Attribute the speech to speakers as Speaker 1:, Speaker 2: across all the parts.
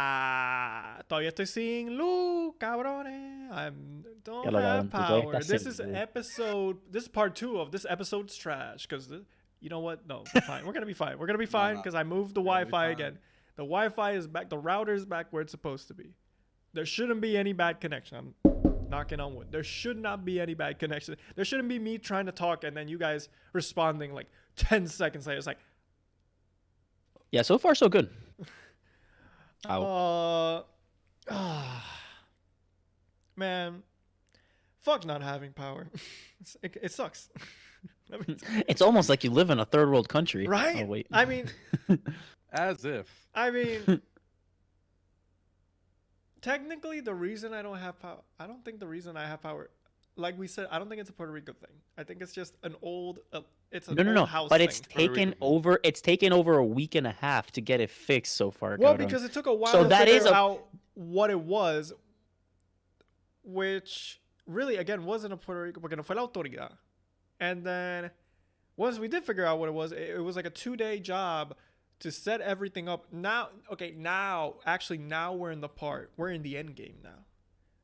Speaker 1: ¡Puñeta! Todavía estoy sin luz, cabrones. I
Speaker 2: Ya
Speaker 1: don't
Speaker 2: lo
Speaker 1: have
Speaker 2: cabrón, tú todavía
Speaker 1: power.
Speaker 2: estás
Speaker 1: This
Speaker 2: sin
Speaker 1: is
Speaker 2: luz.
Speaker 1: this is part 2 of this episode's trash. Because, you know what? No, fine. We're going to be fine. We're going to be fine because I moved the Wi-Fi again. The Wi-Fi is back. The router is back where it's supposed to be. There shouldn't be any bad connection. I'm knocking on wood. There should not be any bad connection. There shouldn't be me trying to talk and then you guys responding like 10 seconds later. It's like,
Speaker 2: Yeah, so far so good.
Speaker 1: Man, fuck not having power. It sucks.
Speaker 2: It's almost like you live in a third world country.
Speaker 1: Right?
Speaker 2: Oh, wait.
Speaker 1: I mean,
Speaker 3: As if.
Speaker 1: I mean, technically, the reason I don't have power, I don't think the reason I have power, like we said, I don't think it's a Puerto Rico thing. I think it's just an old, it's an old house
Speaker 2: but
Speaker 1: thing.
Speaker 2: it's taken over. It's taken over a week and a half to get it fixed so far.
Speaker 1: Well,
Speaker 2: cabrón.
Speaker 1: because it took a while
Speaker 2: So
Speaker 1: to
Speaker 2: that
Speaker 1: figure
Speaker 2: is a-
Speaker 1: out what it was, which really, again, wasn't a Puerto Rico, porque no fue la autoridad. And then once we did figure out what it was like a 2-day job to set everything up. Now we're in the part, we're in the end game now.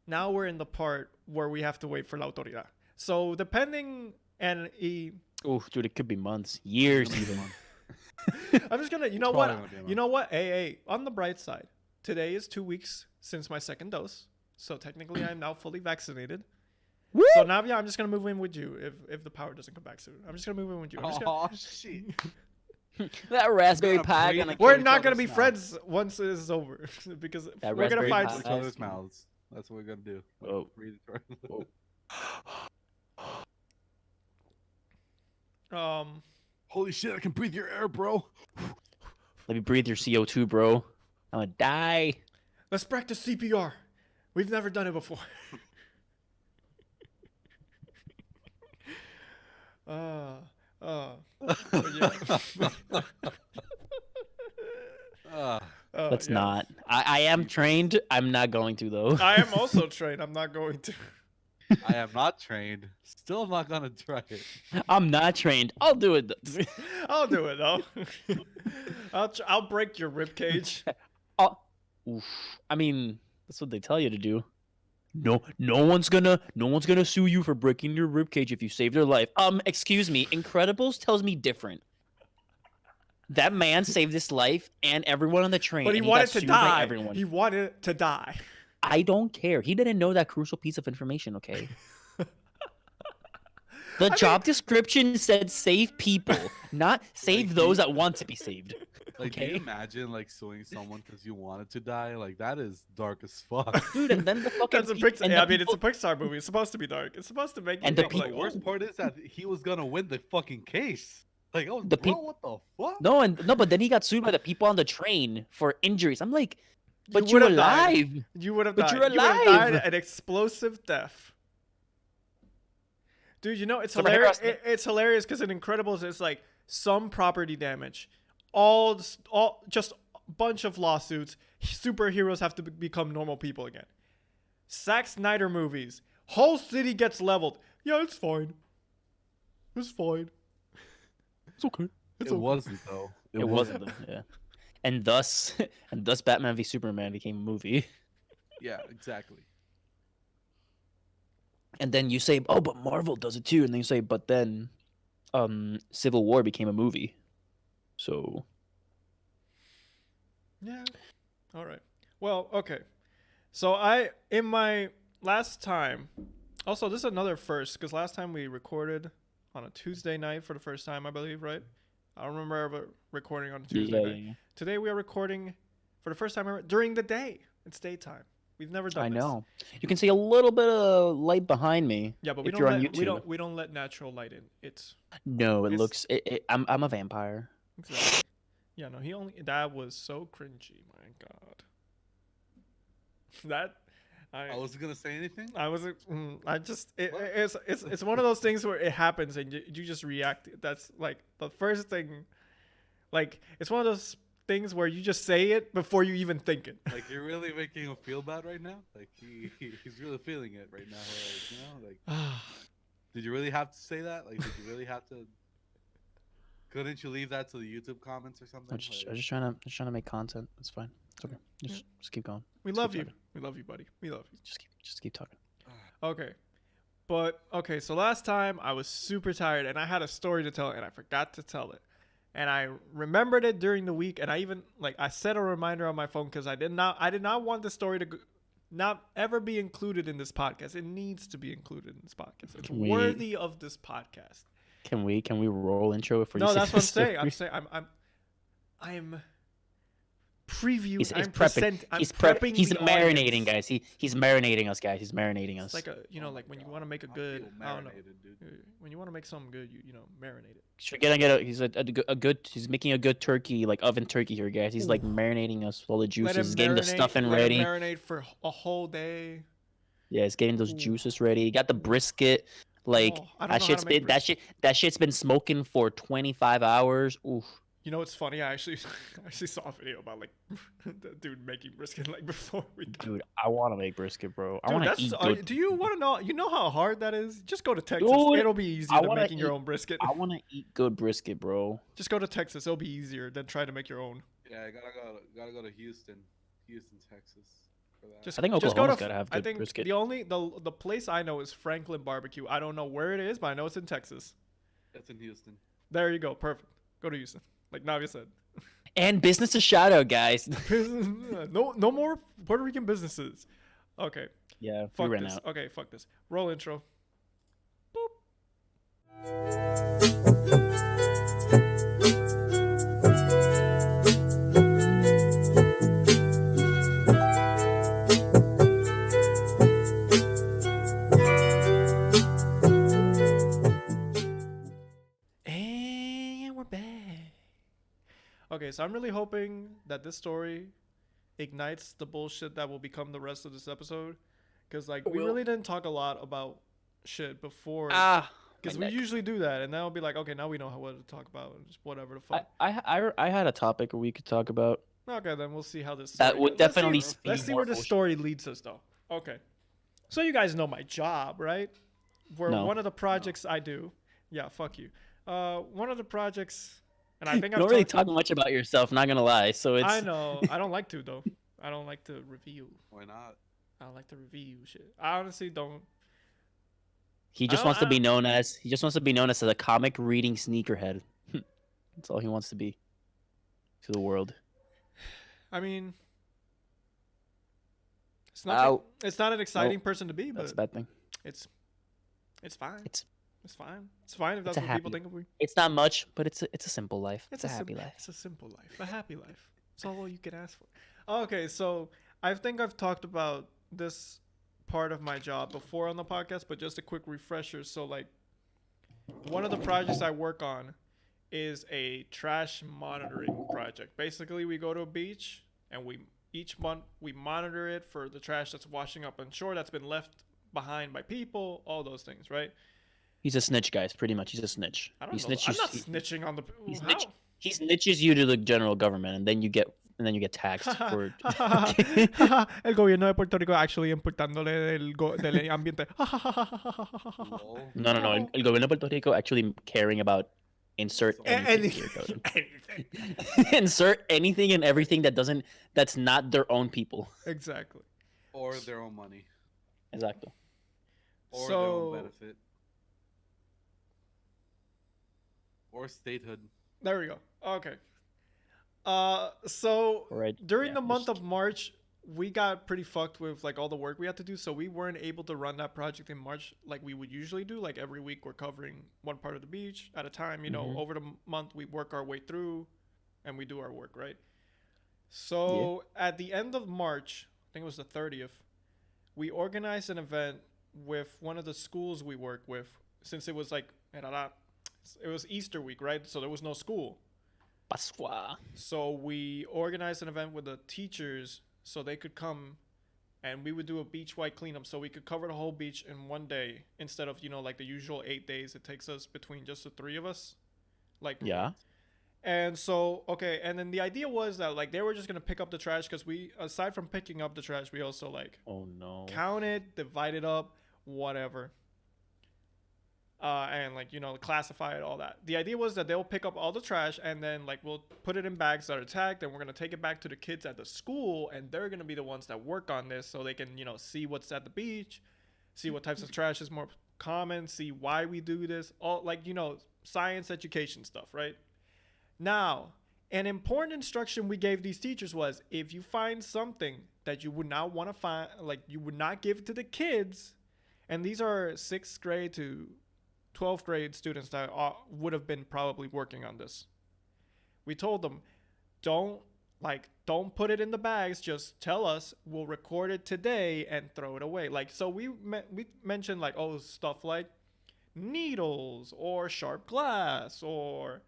Speaker 1: Now we're in the part where we have to wait for la autoridad. So depending, and
Speaker 2: oh, dude, it could be months, years even.
Speaker 1: I'm just gonna, you know what? Hey, on the bright side, today is 2 weeks since my second dose. So technically I'm now fully vaccinated.
Speaker 2: Woo!
Speaker 1: So Navia, I'm just gonna move in with you if the power doesn't come back soon. I'm just gonna move in with you.
Speaker 3: Oh shit!
Speaker 2: That Raspberry Pi gonna
Speaker 1: We're
Speaker 3: kill
Speaker 1: not
Speaker 3: each
Speaker 1: gonna
Speaker 3: other's
Speaker 1: be
Speaker 3: mouths.
Speaker 1: friends once it is over because
Speaker 2: That
Speaker 1: we're gonna
Speaker 2: Raspberry
Speaker 1: find.
Speaker 2: Pi.
Speaker 3: Each other's mouths. That's what we're gonna do.
Speaker 2: Oh.
Speaker 3: Breathe it right. Holy shit! I can breathe your air, bro.
Speaker 2: Let me breathe your CO2, bro. I'm gonna die.
Speaker 1: Let's practice CPR. We've never done it before.
Speaker 2: Let's not. I am trained. I'm not going to though.
Speaker 1: I am also trained. I'm not going to.
Speaker 3: I am not trained. Still not gonna try it.
Speaker 2: I'm not trained. I'll do it.
Speaker 1: I'll do it though. I'll break your rib cage.
Speaker 2: Oof. I mean, that's what they tell you to do. No one's gonna sue you for breaking your ribcage if you save their life. Excuse me. Incredibles tells me different. That man saved his life and everyone on the train.
Speaker 1: But he
Speaker 2: and
Speaker 1: wanted
Speaker 2: got
Speaker 1: to
Speaker 2: sued by
Speaker 1: die.
Speaker 2: everyone.
Speaker 1: He wanted to die.
Speaker 2: I don't care. He didn't know that crucial piece of information. Okay. The job description said save people, not save those that want to be saved.
Speaker 3: Like,
Speaker 2: Okay.
Speaker 3: can you imagine like suing someone because you wanted to die? Like, that is dark as fuck.
Speaker 2: Dude, and then the fucking
Speaker 1: That's a
Speaker 2: peop-
Speaker 1: Pixar.
Speaker 2: and
Speaker 1: Yeah,
Speaker 2: the
Speaker 1: I mean, it's a
Speaker 2: people-
Speaker 1: Pixar movie. It's supposed to be dark. It's supposed to make you
Speaker 2: And the
Speaker 1: think
Speaker 2: people-
Speaker 1: like,
Speaker 3: The worst part is that he was gonna win the fucking case. Like, oh,
Speaker 2: The
Speaker 3: bro,
Speaker 2: peop-
Speaker 3: what the fuck?
Speaker 2: No, but then he got sued by the people on the train for injuries. I'm like, but
Speaker 1: You
Speaker 2: you're
Speaker 1: would've died.
Speaker 2: alive.
Speaker 1: You would have
Speaker 2: But
Speaker 1: died.
Speaker 2: you're
Speaker 1: You would have died
Speaker 2: alive.
Speaker 1: an explosive death. Dude, you know, it's
Speaker 2: So
Speaker 1: hilarious.
Speaker 2: Harris-
Speaker 1: It's hilarious because in Incredibles, it's like some property damage, all just a bunch of lawsuits. Superheroes have to become normal people again. Zack Snyder movies, whole city gets leveled. Yeah, it's fine. It's fine. It's okay.
Speaker 3: It wasn't though.
Speaker 2: It wasn't though, yeah. And thus Batman v Superman became a movie.
Speaker 3: Yeah, exactly.
Speaker 2: And then you say, oh, but Marvel does it too. And then you say, but then Civil War became a movie. So
Speaker 1: Yeah. All right. Well, okay. So in my last time, also this is another first because last time we recorded on a Tuesday night for the first time, I believe, right? I don't remember ever recording on a Tuesday night.
Speaker 2: yeah.
Speaker 1: Today we are recording for the first time ever during the day. It's daytime. We've never done
Speaker 2: I
Speaker 1: this.
Speaker 2: know. You can see a little bit of light behind me.
Speaker 1: Yeah, but we
Speaker 2: if you're on
Speaker 1: don't let,
Speaker 2: YouTube.
Speaker 1: we don't let natural light in. It's
Speaker 2: No,
Speaker 1: It's-
Speaker 2: looks. I'm a vampire.
Speaker 1: exactly. Yeah, no, that was so cringy. My God. That
Speaker 3: I wasn't gonna say anything.
Speaker 1: I wasn't. It's one of those things where it happens and you just react. That's like the first thing. Like it's one of those things where you just say it before you even think it.
Speaker 3: Like, you're really making him feel bad right now. Like he's really feeling it right now. Like, you know, like, did you really have to say that? Like, did you really have to? Couldn't you leave that to the YouTube comments or something?
Speaker 2: I'm just trying to make content. It's fine. It's okay. Just keep going.
Speaker 1: We
Speaker 2: Just
Speaker 1: love
Speaker 2: keep
Speaker 1: you.
Speaker 2: talking.
Speaker 1: We love you, buddy. We love you.
Speaker 2: Just keep talking.
Speaker 1: Okay. But, okay, so last time I was super tired and I had a story to tell and I forgot to tell it. And I remembered it during the week and I even, like, I set a reminder on my phone because I did not want the story to not ever be included in this podcast. It needs to be included in this podcast. It's worthy of this podcast.
Speaker 2: Can we roll intro if we're
Speaker 1: No, that's what I'm saying. I'm previewing.
Speaker 2: He's
Speaker 1: prepping.
Speaker 2: He's
Speaker 1: the
Speaker 2: marinating,
Speaker 1: audience.
Speaker 2: guys. He's marinating us, guys. He's marinating us.
Speaker 1: It's like like when you want to make a good, I don't know,
Speaker 3: dude.
Speaker 1: when you want to make something good, you marinate it.
Speaker 2: He's making a good turkey, like oven turkey here, guys. He's like marinating us with all the juices. He's getting the stuffing ready.
Speaker 1: Marinate for a whole day.
Speaker 2: Yeah, he's getting those juices ready. He got the brisket. Like that shit's been smoking for 25 hours. Oof.
Speaker 1: You know what's funny? I actually saw a video about like the dude making brisket like before we got.
Speaker 2: Dude, I want to make brisket, bro.
Speaker 1: Dude,
Speaker 2: I want to eat good.
Speaker 1: Do you want to know? You know how hard that is? Just go to Texas.
Speaker 2: Dude,
Speaker 1: it'll be easier than making your own brisket.
Speaker 2: I want to eat good brisket, bro.
Speaker 1: Just go to Texas. It'll be easier than try to make your own.
Speaker 3: Yeah, I gotta go to Houston, Texas.
Speaker 2: I think Oklahoma's gotta have good brisket.
Speaker 1: The place I know is Franklin Barbecue. I don't know where it is, but I know it's in Texas.
Speaker 3: That's in Houston.
Speaker 1: There you go. Perfect. Go to Houston. Like Navia said.
Speaker 2: And business a shout out, guys.
Speaker 1: no more Puerto Rican businesses. Okay.
Speaker 2: Yeah,
Speaker 1: fuck
Speaker 2: we ran
Speaker 1: this.
Speaker 2: out.
Speaker 1: Okay, fuck this. Roll intro. Boop. And we're back. Okay, so I'm really hoping that this story ignites the bullshit that will become the rest of this episode. Because, like, we really didn't talk a lot about shit before. Because we usually do that. And then we'll be like, okay, now we know what to talk about. And just whatever the fuck.
Speaker 2: I had a topic we could talk about.
Speaker 1: Okay, then we'll see how this
Speaker 2: that would definitely
Speaker 1: let's see where this story leads us, though. Okay. So you guys know my job, right? One of the projects I do. Yeah, fuck you. One of the projects... And I think
Speaker 2: you don't really talk much about yourself, not gonna lie. So it's.
Speaker 1: I know. I don't like to though. I don't like to review.
Speaker 3: Why not?
Speaker 1: I don't like to review shit. I honestly don't.
Speaker 2: He just wants to be known as a comic reading sneakerhead. That's all he wants to be to the world.
Speaker 1: I mean, it's not. It's not an exciting person to be, but
Speaker 2: that's a bad thing.
Speaker 1: It's fine. It's fine. It's fine if
Speaker 2: It's
Speaker 1: that's what people think of me.
Speaker 2: It's not much, but it's a simple life. It's a happy life.
Speaker 1: It's a simple life. A happy life. It's all you can ask for. Okay, so I think I've talked about this part of my job before on the podcast, but just a quick refresher. So, like, one of the projects I work on is a trash monitoring project. Basically, we go to a beach and each month we monitor it for the trash that's washing up on shore that's been left behind by people, all those things, right?
Speaker 2: He's a snitch, guys. Pretty much, he's a snitch.
Speaker 1: I don't know. I'm not snitching on the.
Speaker 2: He snitches you to the general government, and then you get taxed for.
Speaker 1: El gobierno de Puerto Rico actually importándole del ambiente.
Speaker 2: No. El gobierno de Puerto Rico actually caring about insert anything. Insert anything and everything that's not their own people.
Speaker 1: Exactly.
Speaker 3: Or their own money.
Speaker 2: Exactly.
Speaker 3: Or their own benefit. Or statehood.
Speaker 1: There we go. Okay. So during the month of March, we got pretty fucked with like all the work we had to do. So we weren't able to run that project in March like we would usually do. Like every week we're covering one part of the beach at a time. You know, over the month we work our way through and we do our work, right? So at the end of March, I think it was the 30th, we organized an event with one of the schools we work with since it was like, it was Easter week, right? So there was no school.
Speaker 2: Pascua.
Speaker 1: So we organized an event with the teachers so they could come and we would do a beach-wide cleanup so we could cover the whole beach in one day instead of, like the usual 8 days it takes us between just the three of us. Like, yeah. And so, okay, and then the idea was that, like, they were just going to pick up the trash because we, aside from picking up the trash, we also, like,
Speaker 2: oh no,
Speaker 1: count it, divide it up, whatever. and like, you know, classify it, all that. The idea was that they'll pick up all the trash and then like we'll put it in bags that are tagged, and we're gonna take it back to the kids at the school, and they're gonna be the ones that work on this, so they can, you know, see what's at the beach, see what types of trash is more common, see why we do this, all like, you know, science education stuff, right? Now, an important instruction we gave these teachers was, if you find something that you would not want to find, like you would not give to the kids, and these are 6th grade to 12th grade students that would have been probably working on this. We told them, don't put it in the bags, just tell us, we'll record it today and throw it away. Like, so we mentioned like, oh, stuff like needles or sharp glass or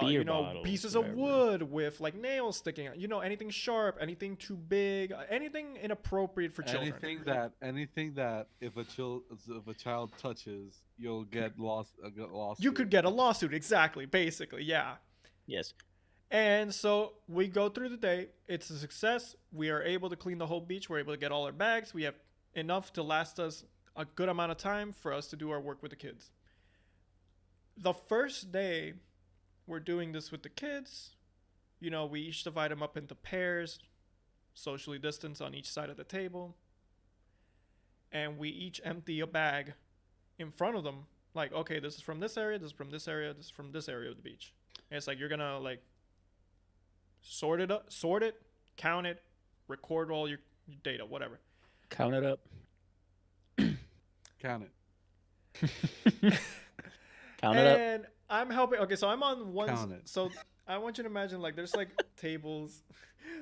Speaker 1: you know,
Speaker 2: bottles,
Speaker 1: pieces
Speaker 2: whatever.
Speaker 1: of wood with like nails sticking out, you know, anything sharp, anything too big, anything inappropriate for children.
Speaker 3: Anything that if a child touches, you'll get lost.
Speaker 1: You could get a lawsuit, exactly, basically, yeah.
Speaker 2: Yes.
Speaker 1: And so we go through the day. It's a success. We are able to clean the whole beach. We're able to get all our bags. We have enough to last us a good amount of time for us to do our work with the kids. The first day we're doing this with the kids, you know, we each divide them up into pairs, socially distanced on each side of the table. And we each empty a bag in front of them. Like, okay, this is from this area, this is from this area, this is from this area of the beach. And it's like, you're going to like sort it, count it, record all your data, whatever.
Speaker 2: Count it up.
Speaker 3: Count it.
Speaker 2: Count it up.
Speaker 1: And I'm helping. Okay, so I'm on one.
Speaker 3: Count it.
Speaker 1: So I want you to imagine like there's like tables.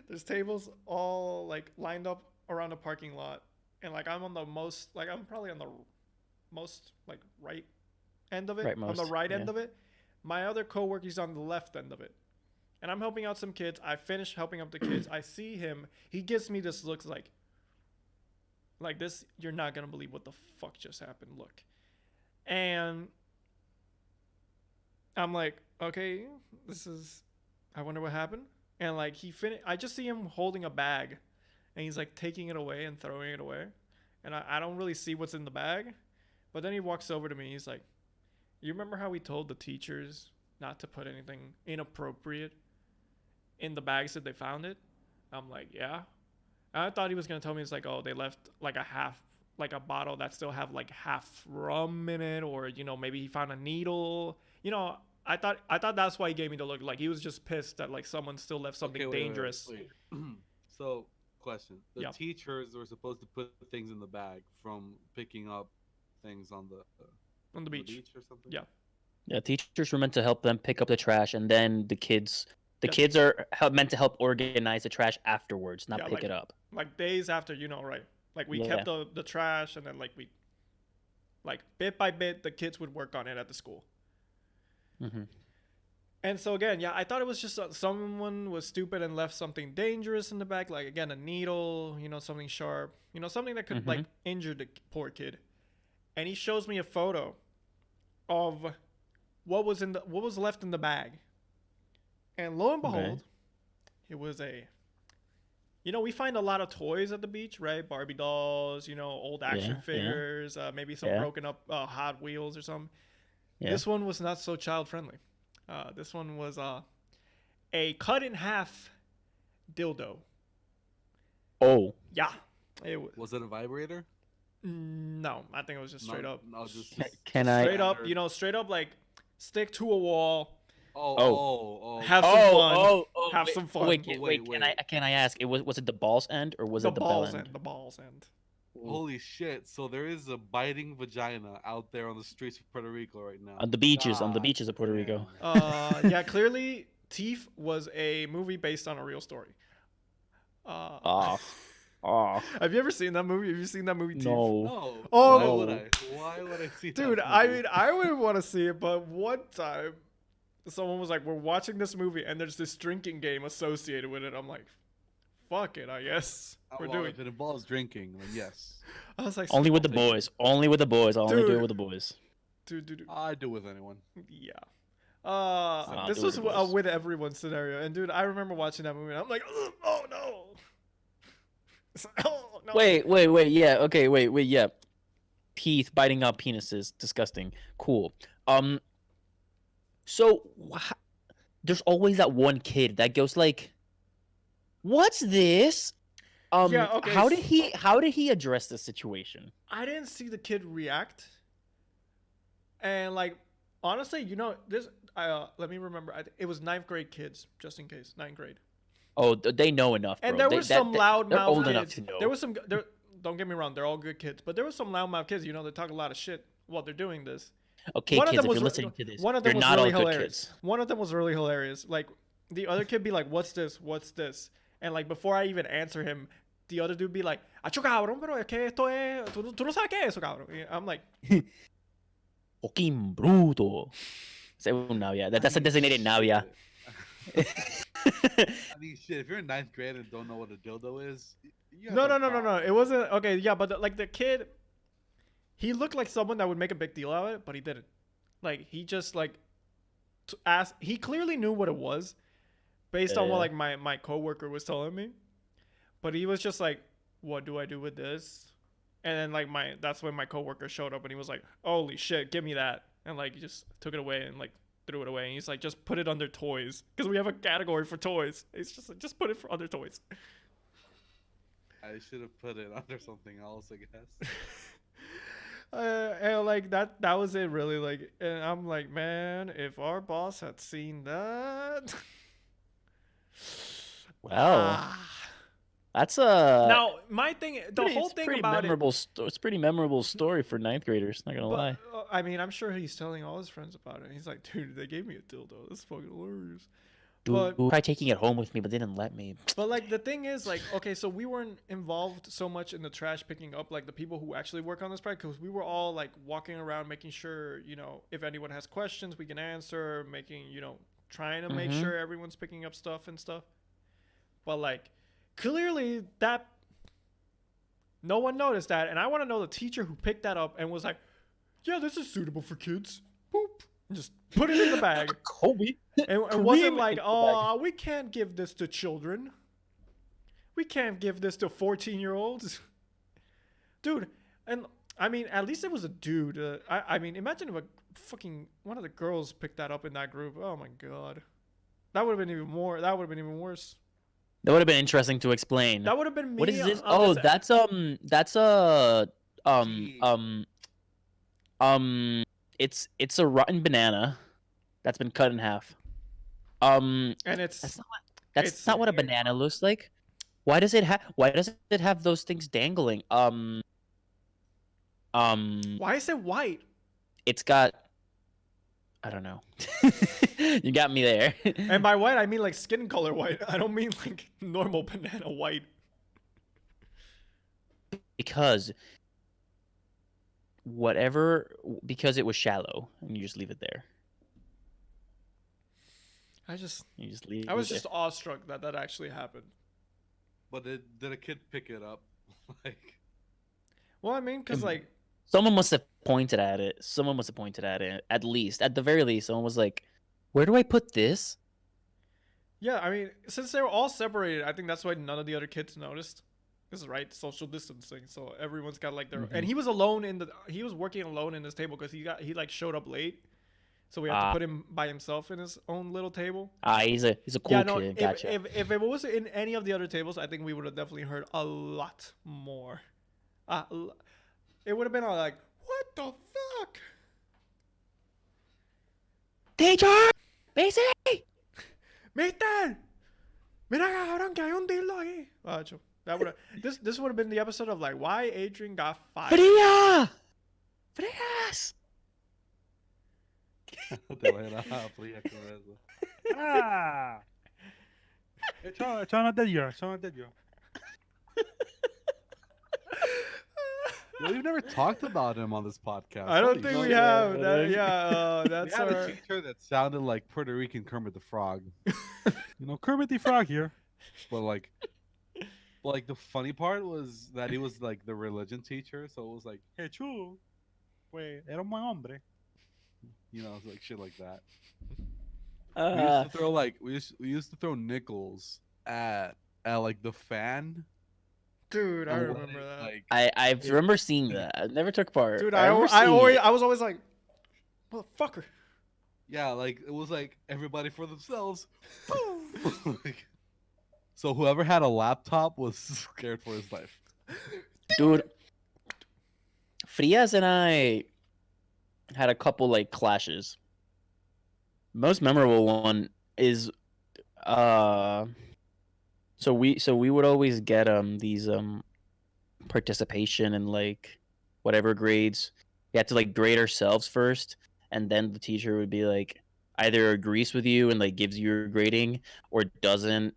Speaker 1: There's tables all like lined up around the parking lot, and like I'm on the most, like I'm probably on the most like right end of it.
Speaker 2: Rightmost,
Speaker 1: on the right end
Speaker 2: yeah.
Speaker 1: of it. My other coworker's on the left end of it. And I'm helping out some kids. I finish helping out the kids. I see him. He gives me this look like this, you're not going to believe what the fuck just happened look. And I'm like, okay, I wonder what happened. And like I just see him holding a bag, and he's like taking it away and throwing it away. And I don't really see what's in the bag. But then he walks over to me. He's like, you remember how we told the teachers not to put anything inappropriate in the bags that they found it? I'm like, yeah. And I thought he was going to tell me, it's like, oh, they left like a bottle that still have like half rum in it, or, you know, maybe he found a needle. You know, I thought that's why he gave me the look. Like, he was just pissed that like someone still left something dangerous.
Speaker 3: Wait. So, question. The
Speaker 1: Yeah.
Speaker 3: teachers were supposed to put things in the bag from picking up things on the
Speaker 1: beach.
Speaker 3: or something?
Speaker 1: Yeah.
Speaker 2: Yeah, teachers were meant to help them pick up the trash, and then the kids
Speaker 1: Yeah.
Speaker 2: kids are meant to help organize the trash afterwards, not
Speaker 1: Yeah,
Speaker 2: pick it up.
Speaker 1: Like days after, you know, right? Like we kept the trash, and then like we, like bit by bit, the kids would work on it at the school.
Speaker 2: Mm-hmm.
Speaker 1: And so again, yeah, I thought it was just someone was stupid and left something dangerous in the bag, like again a needle, you know, something sharp, you know, something that could like injure the poor kid. And he shows me a photo of what was left in the bag. And lo and behold, it was you know, we find a lot of toys at the beach, right? Barbie dolls, you know, old action figures, maybe some broken up Hot Wheels or something. Yeah. This one was not so child friendly. This one was a cut in half dildo.
Speaker 2: Oh.
Speaker 1: Yeah.
Speaker 3: Was it a vibrator?
Speaker 1: No, I think it was just straight up.
Speaker 3: No, just
Speaker 1: straight up, you know, straight up like stick to a wall. Have some fun. Have some fun.
Speaker 2: Wait. Can I ask? Was it the balls end or was it the bell end?
Speaker 1: The balls end.
Speaker 3: Holy shit! So there is a biting vagina out there on the streets of Puerto Rico right now.
Speaker 2: On the beaches of Puerto Rico.
Speaker 1: Yeah, clearly, Teeth was a movie based on a real story. Have you ever seen that movie? Have you seen that movie, Teeth?
Speaker 3: No.
Speaker 1: Oh,
Speaker 3: why would I see that?
Speaker 1: Dude, I mean, I would want to see it, but one time, someone was like, "We're watching this movie, and there's this drinking game associated with it." I'm like, "Fuck it, I guess we're doing."
Speaker 3: If it involves drinking, then yes.
Speaker 1: I was like,
Speaker 2: only with the boys. Only with the boys. I'll only do it with the boys.
Speaker 1: Dude.
Speaker 3: I do with anyone.
Speaker 1: Yeah. This was a with everyone scenario, and dude, I remember watching that movie, and I'm like, "Oh no." Oh, no.
Speaker 2: Wait. Yeah. Okay. Wait. Yeah. teeth biting out penises. Disgusting. Cool. So there's always that one kid that goes like, "What's this?"
Speaker 1: Yeah, okay,
Speaker 2: How did he address this situation?
Speaker 1: I didn't see the kid react. And like, honestly, this. Let me remember. It was ninth grade kids, just in case. Ninth grade.
Speaker 2: Oh, they know enough, bro.
Speaker 1: And there were some loud
Speaker 2: they're
Speaker 1: mouth
Speaker 2: old
Speaker 1: kids.
Speaker 2: enough to know.
Speaker 1: There was some. Don't get me wrong. They're all good kids, but there was some loudmouth kids. They talk a lot of shit while they're doing this.
Speaker 2: Okay,
Speaker 1: One of
Speaker 2: kids,
Speaker 1: them
Speaker 2: if you're
Speaker 1: was
Speaker 2: listening to this,
Speaker 1: one of them
Speaker 2: you're
Speaker 1: was
Speaker 2: not
Speaker 1: really
Speaker 2: all good
Speaker 1: hilarious.
Speaker 2: kids.
Speaker 1: One of them was really hilarious. Like the other kid be like, "What's this? What's this?" And like before I even answer him, the other dude be like, "Acho cabrón, pero es que esto es tú no sabes qué es eso, cabrón." I'm like,
Speaker 2: Fucking bruto. Say Navia. That's a designated Navia.
Speaker 3: I mean, shit. If you're in ninth grade and don't know what a dildo is, you have
Speaker 1: no.
Speaker 3: some problems.
Speaker 1: It wasn't okay. Yeah, but the kid, he looked like someone that would make a big deal out of it, but he didn't. Like he just like asked. He clearly knew what it was, based on what like my coworker was telling me. But he was just like, "What do I do with this?" And then like that's when my coworker showed up and he was like, "Holy shit, give me that!" And like he just took it away and like threw it away. And he's like, "Just put it under toys because we have a category for toys." It's just like, just put it for under toys.
Speaker 3: I should have put it under something else, I guess.
Speaker 1: And like that was it really. Like, and I'm like, man, if our boss had seen that.
Speaker 2: Wow. That's a
Speaker 1: Now my thing, whole thing about
Speaker 2: it's a pretty memorable story for ninth graders. Not gonna lie.
Speaker 1: I mean, I'm sure he's telling all his friends about it. He's like, dude, they gave me a dildo. That's fucking hilarious.
Speaker 2: Dude, tried taking it home with me, but they didn't let me.
Speaker 1: But like the thing is, like, okay, so we weren't involved so much in the trash picking up, like the people who actually work on this project, because we were all like walking around, making sure, if anyone has questions, we can answer, trying to make sure everyone's picking up stuff and stuff. But like, clearly that no one noticed that, and I want to know the teacher who picked that up and was like, "Yeah, this is suitable for kids." Boop, and just put it in the bag.
Speaker 2: Kobe.
Speaker 1: And it wasn't like, "Oh, we can't give this to children. We can't give this to 14-year-olds." Dude, and I mean, at least it was a dude. I mean, imagine if one of the girls picked that up in that group. Oh my god, that would have been even more. That would have been even worse.
Speaker 2: That would have been interesting to explain.
Speaker 1: That would have been me.
Speaker 2: What is this? Oh, that's it's a rotten banana that's been cut in half.
Speaker 1: And
Speaker 2: that's not what a banana looks like. Why does it have those things dangling?
Speaker 1: Why is it white?
Speaker 2: It's got, I don't know. You got me there.
Speaker 1: And by white, I mean like skin color white. I don't mean like normal banana white.
Speaker 2: Because it was shallow, and you just leave it there.
Speaker 1: I was just awestruck that actually happened.
Speaker 3: But did a kid pick it up? Like,
Speaker 1: well, I mean, because like
Speaker 2: someone must have pointed at it. At least, at the very least, someone was like, "Where do I put this?"
Speaker 1: Yeah, I mean, since they were all separated, I think that's why none of the other kids noticed. This is right, social distancing. So everyone's got like their, and he was alone he was working alone in this table because he like showed up late. So we had to put him by himself in his own little table.
Speaker 2: He's a cool kid. Gotcha.
Speaker 1: If it was in any of the other tables, I think we would have definitely heard a lot more. It would have been all like, "What the fuck?
Speaker 2: Teacher, Macy,
Speaker 1: Mister, mira cabrón que hay un dildo aquí." This would have been the episode of like why Adrian got fired.
Speaker 2: Frías.
Speaker 3: Te voy a dar fría con eso.
Speaker 4: It's not that year.
Speaker 3: We've never talked about him on this podcast.
Speaker 1: I don't think we have. That's
Speaker 3: we had a teacher that sounded like Puerto Rican Kermit the Frog.
Speaker 4: Kermit the Frog here.
Speaker 3: But like the funny part was that he was like the religion teacher, so it was like,
Speaker 4: Jesús, pues era un buen hombre.
Speaker 3: Like shit like that. We used to throw like we used to throw nickels at like the fan
Speaker 1: Dude, I
Speaker 3: and what
Speaker 1: remember
Speaker 3: it,
Speaker 1: that.
Speaker 3: like
Speaker 2: I
Speaker 3: it-
Speaker 2: remember seeing that. I never took part.
Speaker 1: Dude,
Speaker 2: I remember
Speaker 1: I
Speaker 2: seeing
Speaker 1: always
Speaker 2: it.
Speaker 1: I was always like, motherfucker.
Speaker 3: yeah, like it was like everybody for themselves. Like, so whoever had a laptop was scared for his life.
Speaker 2: Dude, Frias and I had a couple like clashes. Most memorable one is so we would always get these participation and like whatever grades. We had to like grade ourselves first, and then the teacher would be like either agrees with you and like gives you your grading or doesn't.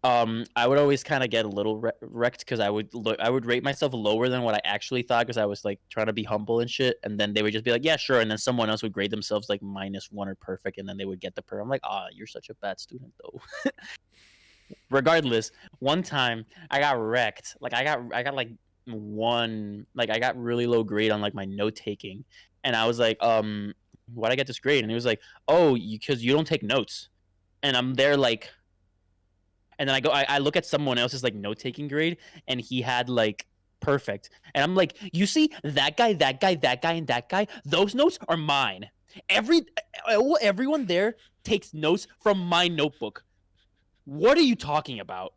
Speaker 2: I would always kind of get a little wrecked because I would rate myself lower than what I actually thought because I was like trying to be humble and shit, and then they would just be like, yeah, sure, and then someone else would grade themselves like -1 or perfect, and then they would get the per. I'm like, you're such a bad student though. Regardless, one time I got wrecked. Like I got like I got really low grade on like my note taking, and I was like, why'd I get this grade? And he was like, oh, because you don't take notes, and I'm there like. And then I look at someone else's like note taking grade, and he had like perfect, and I'm like, you see that guy, that guy, that guy, and that guy. Those notes are mine. Everyone there takes notes from my notebook. What are you talking about?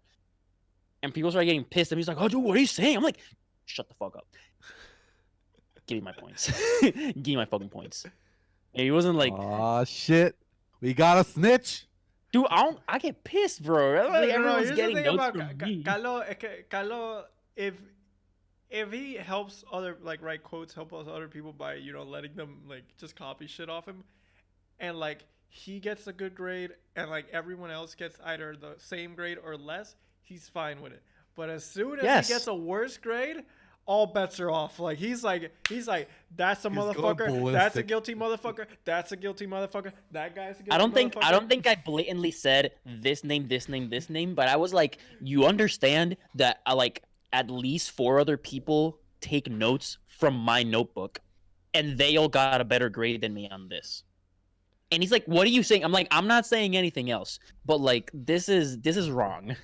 Speaker 2: And people start getting pissed, and he's like, oh, dude, what are you saying? I'm like, shut the fuck up. Give me my points. Give me my fucking points. And he wasn't like,
Speaker 3: Oh shit, we got a snitch.
Speaker 2: dude, I get pissed, bro. Like, everyone's
Speaker 1: Here's the
Speaker 2: getting
Speaker 1: thing
Speaker 2: notes
Speaker 1: about
Speaker 2: from me.
Speaker 1: Carlo, if he helps other like write quotes, help us other people by letting them like just copy shit off him, and like he gets a good grade and like everyone else gets either the same grade or less, he's fine with it. But as soon as
Speaker 2: Yes.
Speaker 1: he gets a worse grade, all bets are off. Like he's like that's a
Speaker 3: He's going
Speaker 1: motherfucker. That's a
Speaker 3: ballistic.
Speaker 1: guilty motherfucker. That's a guilty motherfucker. That guy's a guilty
Speaker 2: I don't
Speaker 1: motherfucker.
Speaker 2: think I blatantly said this name, this name, this name, but I was like, you understand that like at least 4 other people take notes from my notebook, and they all got a better grade than me on this. And he's like, what are you saying? I'm like, I'm not saying anything else, but like this is wrong.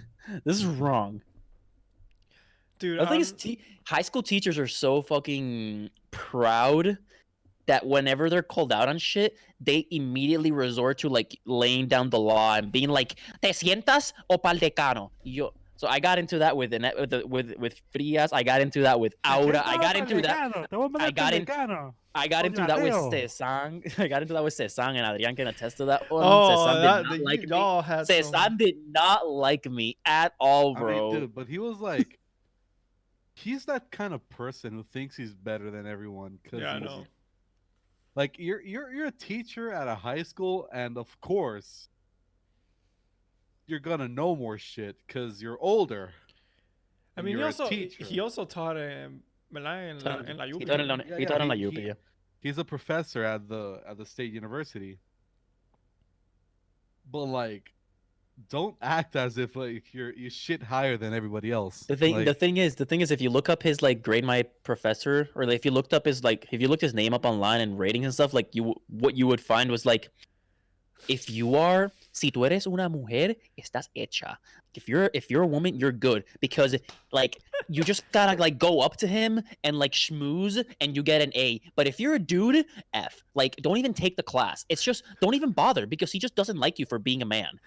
Speaker 2: This is wrong.
Speaker 1: Dude,
Speaker 2: The thing is, high school teachers are so fucking proud that whenever they're called out on shit, they immediately resort to like laying down the law and being like, "Te sientas o pa'l decano." So I got into that with Frias. I got into that with Aura. I got into that. I got into that with Cezanne. I got into that with Cezanne, and Adrian can attest to that one. Cezanne did not like me.
Speaker 1: y'all had
Speaker 2: Cezanne did not like me at all, bro.
Speaker 3: I mean, dude, but he was like, he's that kind of person who thinks he's better than everyone.
Speaker 1: Yeah, I know.
Speaker 3: Like you're a teacher at a high school, and of course, you're gonna know more shit because you're older.
Speaker 1: I
Speaker 3: and
Speaker 1: mean,
Speaker 3: you're a teacher.
Speaker 1: he also taught en la
Speaker 2: He
Speaker 1: UP.
Speaker 2: taught in la UP, yeah.
Speaker 3: He's a professor at the state university. But like, don't act as if like you shit higher than everybody else.
Speaker 2: The thing is, if you look up his like grade my professor, or like, if you looked his name up online and ratings and stuff, like what you would find was like, if you are, si tú eres una mujer, estás hecha. If you're a woman, you're good, because like you just gotta like go up to him and like schmooze and you get an A. But if you're a dude, F. Like, don't even take the class. It's just, don't even bother, because he just doesn't like you for being a man.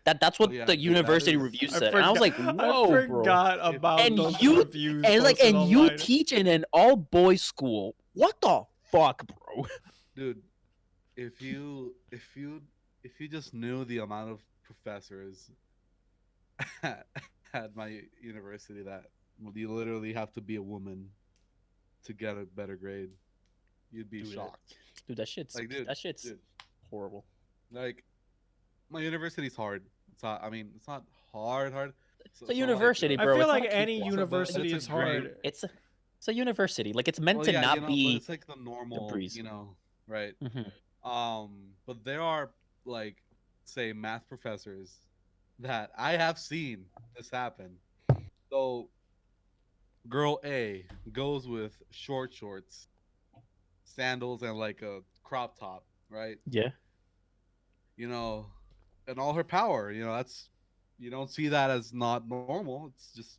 Speaker 2: That's what the university review said. And I was like, whoa,
Speaker 1: I forgot
Speaker 2: bro.
Speaker 1: about
Speaker 2: And
Speaker 1: those
Speaker 2: you
Speaker 1: reviews.
Speaker 2: and like
Speaker 1: posted
Speaker 2: and you
Speaker 1: online.
Speaker 2: teach in an all boys school. What the fuck, bro?
Speaker 3: Dude, if you just knew the amount of professors at my university that you literally have to be a woman to get a better grade, you'd be shocked.
Speaker 2: Dude, that shit's horrible.
Speaker 3: Like, my university's hard. It's not. I mean, it's not hard.
Speaker 2: It's a university,
Speaker 1: I
Speaker 2: bro.
Speaker 1: feel
Speaker 2: It's
Speaker 1: like
Speaker 2: not
Speaker 1: any
Speaker 2: equal.
Speaker 1: university
Speaker 3: It's
Speaker 1: is
Speaker 3: a great-
Speaker 1: hard.
Speaker 2: It's a university. Like, it's meant
Speaker 3: Well,
Speaker 2: to
Speaker 3: yeah,
Speaker 2: not
Speaker 3: but
Speaker 2: be.
Speaker 3: it's like the normal,
Speaker 2: breeze.
Speaker 3: right?
Speaker 2: Mhm.
Speaker 3: But there are like, say, math professors that I have seen this happen. So, girl A goes with short shorts, sandals, and like a crop top, right?
Speaker 2: Yeah.
Speaker 3: And all her power. That's, you don't see that as not normal. It's just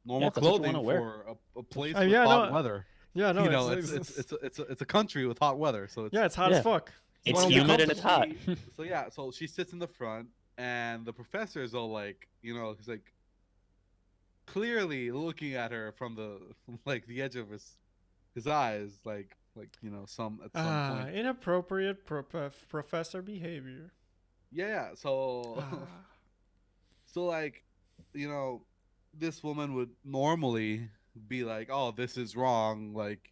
Speaker 3: normal
Speaker 2: if that's what you
Speaker 3: clothing
Speaker 2: wanna wear.
Speaker 3: for a place
Speaker 1: Uh,
Speaker 3: with
Speaker 1: yeah,
Speaker 3: hot
Speaker 1: no,
Speaker 3: weather.
Speaker 1: Yeah, no,
Speaker 3: You know, it's a country with hot weather, so it's
Speaker 1: yeah, it's hot
Speaker 2: Yeah.
Speaker 1: as fuck.
Speaker 2: It's
Speaker 1: wanna be
Speaker 2: humid and it's hot.
Speaker 1: comfortable.
Speaker 3: So yeah, so she sits in the front, and the professor is all like, you know, he's like clearly looking at her from the like the edge of his eyes, like you know, some at some point.
Speaker 1: Inappropriate professor behavior.
Speaker 3: Yeah, so
Speaker 1: Ah.
Speaker 3: so like, you know, this woman would normally be like, "Oh, this is wrong. Like,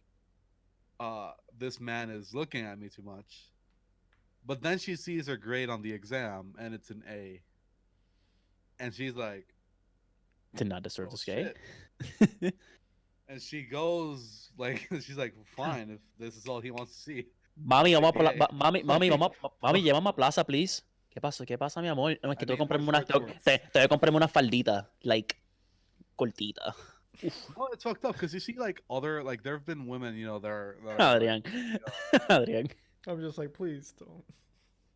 Speaker 3: this man is looking at me too much." But then she sees her grade on the exam, and it's an A, and she's like,
Speaker 2: Did not deserve
Speaker 3: "Oh
Speaker 2: to skate.
Speaker 3: shit!" And she goes like, she's like, "Fine, if this is all he wants to see."
Speaker 2: Mami, vamos a
Speaker 3: Okay.
Speaker 2: mami, llévame a plaza, please. ¿Qué pasa, mi amor? No, es que
Speaker 3: I
Speaker 2: tengo que
Speaker 3: need
Speaker 2: comprarme
Speaker 3: more
Speaker 2: una,
Speaker 3: short shorts.
Speaker 2: tengo que comprarme una faldita, like, cortita.
Speaker 3: No, it's fucked up because you see like other like there have been women, you know, that are
Speaker 2: Adrian. Adrian.
Speaker 1: I'm just like, please don't.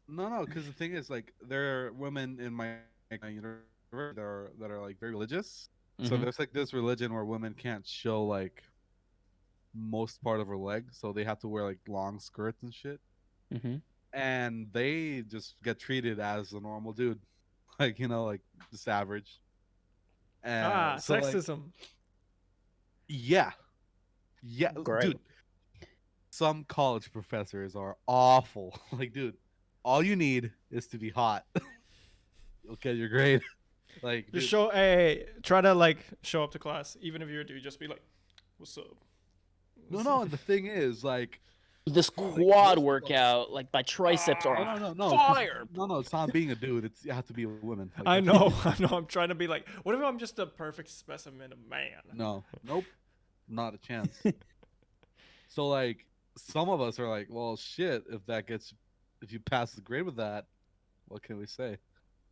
Speaker 3: no, because the thing is like there are women in my university that are like very religious. So
Speaker 2: Mhm.
Speaker 3: there's like this religion where women can't show like most part of her leg, so they have to wear like long skirts and shit,
Speaker 2: Mhm.
Speaker 3: and they just get treated as a normal dude, like you know, like just average. And so like,
Speaker 1: Sexism.
Speaker 3: yeah,
Speaker 2: Great.
Speaker 3: dude. Some college professors are awful. Like, dude, all you need is to be hot. You'll get your grade. Like,
Speaker 1: Just
Speaker 3: dude,
Speaker 1: hey, try to like show up to class, even if you're a dude. Just be like, "What's up?"
Speaker 3: no. And the thing is, like,
Speaker 2: This
Speaker 3: dude, like,
Speaker 2: quad
Speaker 3: most of them-
Speaker 2: workout, like my triceps are
Speaker 3: no,
Speaker 2: on
Speaker 3: no, 'cause-
Speaker 2: fire.
Speaker 3: no. It's not being a dude. It's you have to be a woman. Like,
Speaker 1: I know, I know. I'm trying to be like, what if I'm just a perfect specimen of man?
Speaker 3: No, nope, not a chance. So like, some of us are like, well, shit. If you pass the grade with that, what can we say?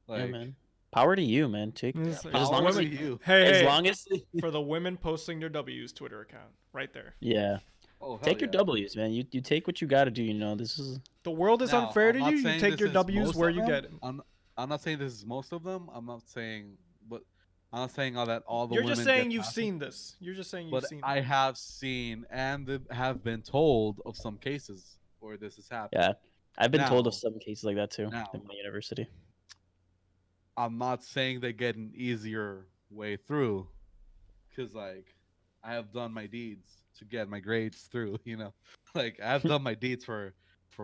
Speaker 3: Like,
Speaker 2: Yeah, man. Power to you, man. Take
Speaker 1: It's like,
Speaker 2: as long
Speaker 3: power
Speaker 2: as
Speaker 3: to
Speaker 2: you,
Speaker 3: you.
Speaker 1: Hey,
Speaker 2: as
Speaker 1: hey,
Speaker 2: long as
Speaker 1: for the women posting their W's Twitter account, right there.
Speaker 2: yeah.
Speaker 3: Oh, hell
Speaker 2: Take your
Speaker 3: yeah.
Speaker 2: W's, man. You take what you got to do. You know, this is
Speaker 1: The world is
Speaker 3: Now,
Speaker 1: unfair
Speaker 3: I'm
Speaker 1: to
Speaker 3: not
Speaker 1: you. You
Speaker 3: saying
Speaker 1: take
Speaker 3: this
Speaker 1: your
Speaker 3: is
Speaker 1: W's
Speaker 3: most
Speaker 1: where
Speaker 3: of
Speaker 1: you
Speaker 3: them.
Speaker 1: get them.
Speaker 3: I'm not saying this is most of them. I'm not saying, but I'm not saying all that all the
Speaker 1: You're
Speaker 3: women.
Speaker 1: just saying
Speaker 3: get
Speaker 1: you've
Speaker 3: passes,
Speaker 1: seen this. You're just saying you've
Speaker 3: but
Speaker 1: seen.
Speaker 3: I have seen and have been told of some cases where this has happened.
Speaker 2: yeah. I've been told of
Speaker 3: Now-
Speaker 2: some cases like that too
Speaker 3: now.
Speaker 2: in my university.
Speaker 3: I'm not saying they get an easier way through, because like I have done my deeds to get my grades through. You know, like I've done my deeds for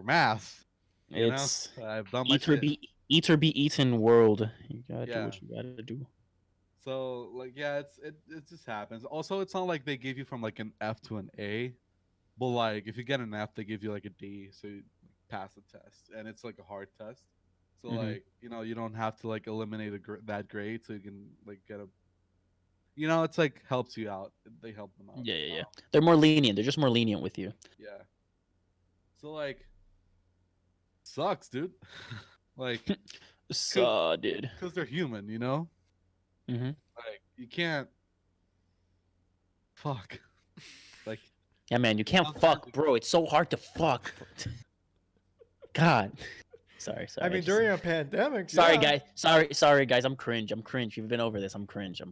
Speaker 3: math. You
Speaker 2: It's
Speaker 3: know, I've done my
Speaker 2: eat or
Speaker 3: shit.
Speaker 2: eat or be eaten world. You gotta do
Speaker 3: Yeah.
Speaker 2: what you gotta do.
Speaker 3: So like yeah, it just happens. Also, it's not like they give you from like an F to an A, but like if you get an F, they give you like a D, so you pass the test, and it's like a hard test. So
Speaker 2: Mhm.
Speaker 3: like you know you don't have to like eliminate that grade, so you can like get a, you know, it's like helps you out. They help them out.
Speaker 2: Yeah. They're more lenient. They're just more lenient with you.
Speaker 3: Yeah. So like, sucks, dude. Like,
Speaker 2: So, dude.
Speaker 3: because they're human, you know.
Speaker 2: Mhm.
Speaker 3: Like you can't. Fuck. Like.
Speaker 2: Yeah, man. You can't
Speaker 3: Sometimes
Speaker 2: fuck, bro. It's so hard to fuck. God. Sorry.
Speaker 1: I mean,
Speaker 2: just-
Speaker 1: during a pandemic.
Speaker 2: Sorry,
Speaker 1: yeah.
Speaker 2: guys. Sorry, guys. I'm cringe. We've been over this. I'm cringe.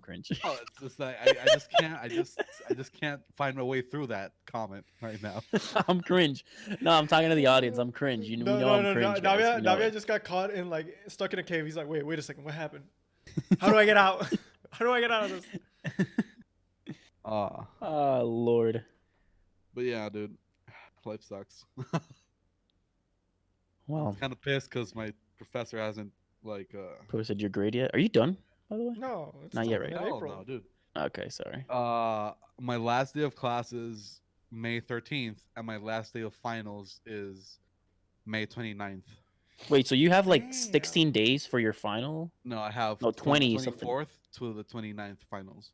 Speaker 3: Oh, it's just like I just can't. I just can't find my way through that comment right now.
Speaker 2: I'm cringe. No, I'm talking to the audience. I'm cringe. We know I'm cringe. guys.
Speaker 1: Navia,
Speaker 2: We know
Speaker 1: Navia
Speaker 2: it.
Speaker 1: just got caught in like stuck in a cave. He's like, wait a second, what happened? How do I get out? How do I get out of this?
Speaker 2: Oh, Lord.
Speaker 3: But yeah, dude, life sucks.
Speaker 2: Wow.
Speaker 3: Kind of pissed because my professor hasn't like.
Speaker 2: Posted your grade yet? Are you done, by the way?
Speaker 1: No, it's
Speaker 2: Not yet,
Speaker 1: still
Speaker 2: right?
Speaker 1: in
Speaker 3: Hell
Speaker 1: April.
Speaker 3: no, dude.
Speaker 2: Okay, sorry.
Speaker 3: My last day of classes May 13th, and my last day of finals is May 29th.
Speaker 2: Wait, so you have like
Speaker 1: Damn.
Speaker 2: 16 days for your final?
Speaker 3: No, I have
Speaker 2: No, 20
Speaker 3: from
Speaker 2: something.
Speaker 3: 24th to the 29th finals.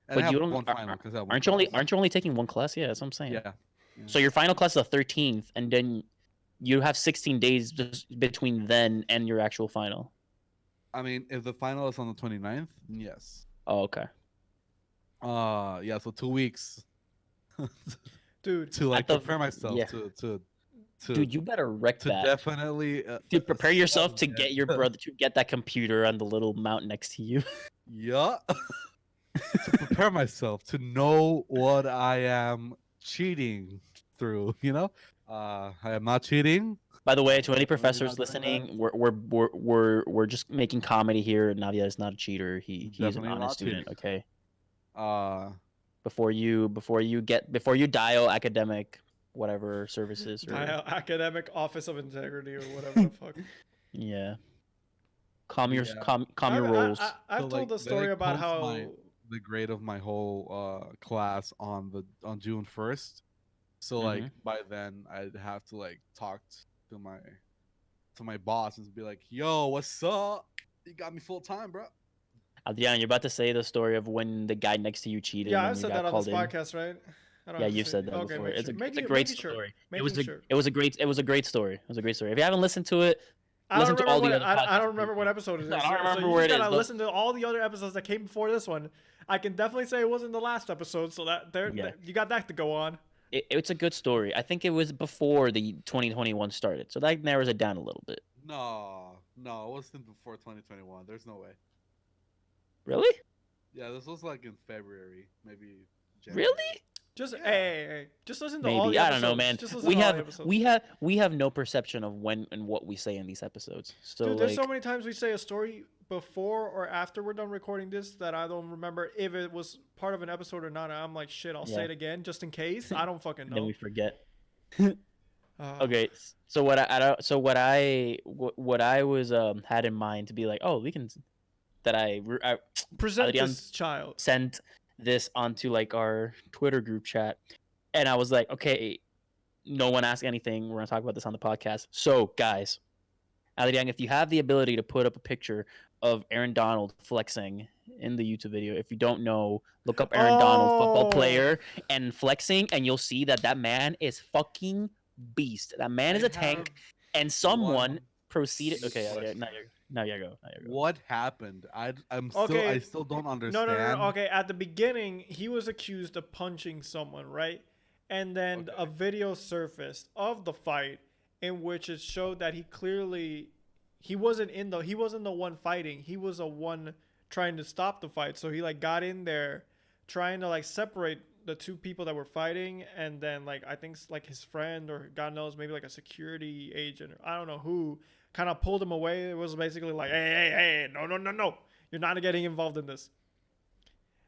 Speaker 3: And
Speaker 2: But
Speaker 3: I have
Speaker 2: you don't.
Speaker 3: one final because I have one
Speaker 2: Aren't you only?
Speaker 3: class.
Speaker 2: Aren't you only taking one class? Yeah, that's what I'm saying.
Speaker 3: Yeah.
Speaker 2: So your final class is the 13th, and then you have 16 days just between then and your actual final.
Speaker 3: I mean, if the final is on the 29th, yes.
Speaker 2: Oh, okay.
Speaker 3: Yeah, so 2 weeks
Speaker 1: Dude,
Speaker 3: to like
Speaker 2: the-
Speaker 3: prepare myself
Speaker 2: yeah.
Speaker 3: to
Speaker 2: Dude, you better wreck
Speaker 3: to
Speaker 2: that.
Speaker 3: definitely
Speaker 2: Dude, prepare yourself to
Speaker 3: yeah.
Speaker 2: get your brother to get that computer on the little mount next to you.
Speaker 3: yeah. to prepare myself to know what I am cheating through. I am not cheating.
Speaker 2: By the way, to any
Speaker 3: Definitely
Speaker 2: professors
Speaker 3: not doing that.
Speaker 2: listening, we're just making comedy here. Navia is not a cheater. He's an
Speaker 3: Definitely
Speaker 2: honest
Speaker 3: not cheating.
Speaker 2: student. Okay.
Speaker 3: Uh,
Speaker 2: Before you dial academic whatever services or
Speaker 1: Academic Office of Integrity or whatever the fuck.
Speaker 2: yeah. Calm your
Speaker 3: Yeah.
Speaker 2: calm your rolls.
Speaker 1: I've
Speaker 3: so,
Speaker 1: told the
Speaker 3: they,
Speaker 1: story about
Speaker 3: post
Speaker 1: how
Speaker 3: the grade of my whole class on June 1st. So like
Speaker 2: Mhm.
Speaker 3: by then I'd have to like talk to my boss and be like, "Yo, what's up? You got me full time, bro."
Speaker 2: Adrian, you're about to say the story of when the guy next to you cheated
Speaker 1: yeah,
Speaker 2: and
Speaker 1: I
Speaker 2: you
Speaker 1: said
Speaker 2: got
Speaker 1: that on
Speaker 2: called
Speaker 1: this
Speaker 2: in.
Speaker 1: podcast, right? I don't
Speaker 2: Yeah,
Speaker 1: have to
Speaker 2: you've
Speaker 1: say
Speaker 2: said
Speaker 1: it.
Speaker 2: that
Speaker 1: Okay,
Speaker 2: before.
Speaker 1: make
Speaker 2: It's
Speaker 1: sure.
Speaker 2: a great
Speaker 1: Making sure.
Speaker 2: story.
Speaker 1: Making sure.
Speaker 2: It was a great story. It was a great story. If you haven't listened to it,
Speaker 1: I don't
Speaker 2: listen to
Speaker 1: remember
Speaker 2: all the
Speaker 1: what
Speaker 2: other podcasts.
Speaker 1: I don't remember what episode it is.
Speaker 2: I don't
Speaker 1: So
Speaker 2: remember
Speaker 1: you
Speaker 2: where
Speaker 1: just
Speaker 2: it is,
Speaker 1: gotta
Speaker 2: but-
Speaker 1: listen to all the other episodes that came before this one. I can definitely say it wasn't the last episode, so that
Speaker 2: Yeah.
Speaker 1: you got that to go on.
Speaker 2: It's a good story. I think it was before the 2021 started, so that narrows it down a little bit.
Speaker 3: No, it wasn't before 2021. There's no way.
Speaker 2: Really?
Speaker 3: Yeah, this was like in February, maybe. January.
Speaker 2: Really?
Speaker 1: Just
Speaker 3: Yeah.
Speaker 1: hey, just listen to all
Speaker 2: Maybe
Speaker 1: the
Speaker 2: I
Speaker 1: episodes.
Speaker 2: don't know, man.
Speaker 1: Just listen to all the episodes.
Speaker 2: We have no perception of when and what we say in these episodes. So
Speaker 1: Dude, there's
Speaker 2: like,
Speaker 1: so many times we say a story before or after we're done recording this that I don't remember if it was part of an episode or not. I'm like, shit, I'll say
Speaker 2: Yeah.
Speaker 1: it again just in case. I don't fucking
Speaker 2: and then
Speaker 1: know.
Speaker 2: we forget.
Speaker 1: Okay.
Speaker 2: Okay, so what I was had in mind to be like, oh, we can that I
Speaker 1: Present
Speaker 2: Adrian
Speaker 1: this child.
Speaker 2: sent this onto like our Twitter group chat, and I was like, okay, no one asked anything. We're gonna talk about this on the podcast. So guys, Adrian, if you have the ability to put up a picture of Aaron Donald flexing in the YouTube video, if you don't know, look up Aaron Donald, football
Speaker 1: Oh.
Speaker 2: player, and flexing, and you'll see that man is fucking beast. That man is a tank, and someone
Speaker 3: one
Speaker 2: proceeded. Okay,
Speaker 3: question.
Speaker 2: now you go.
Speaker 3: What happened? I
Speaker 1: Okay.
Speaker 3: still don't
Speaker 1: No,
Speaker 3: understand.
Speaker 1: no. Okay, at the beginning, he was accused of punching someone, right? And then a
Speaker 3: Okay.
Speaker 1: video surfaced of the fight in which it showed that he wasn't the one fighting. He was the one trying to stop the fight. So he like got in there trying to like separate the two people that were fighting, and then like I think like his friend or God knows maybe like a security agent or I don't know who kind of pulled him away. It was basically like, hey, no, you're not getting involved in this.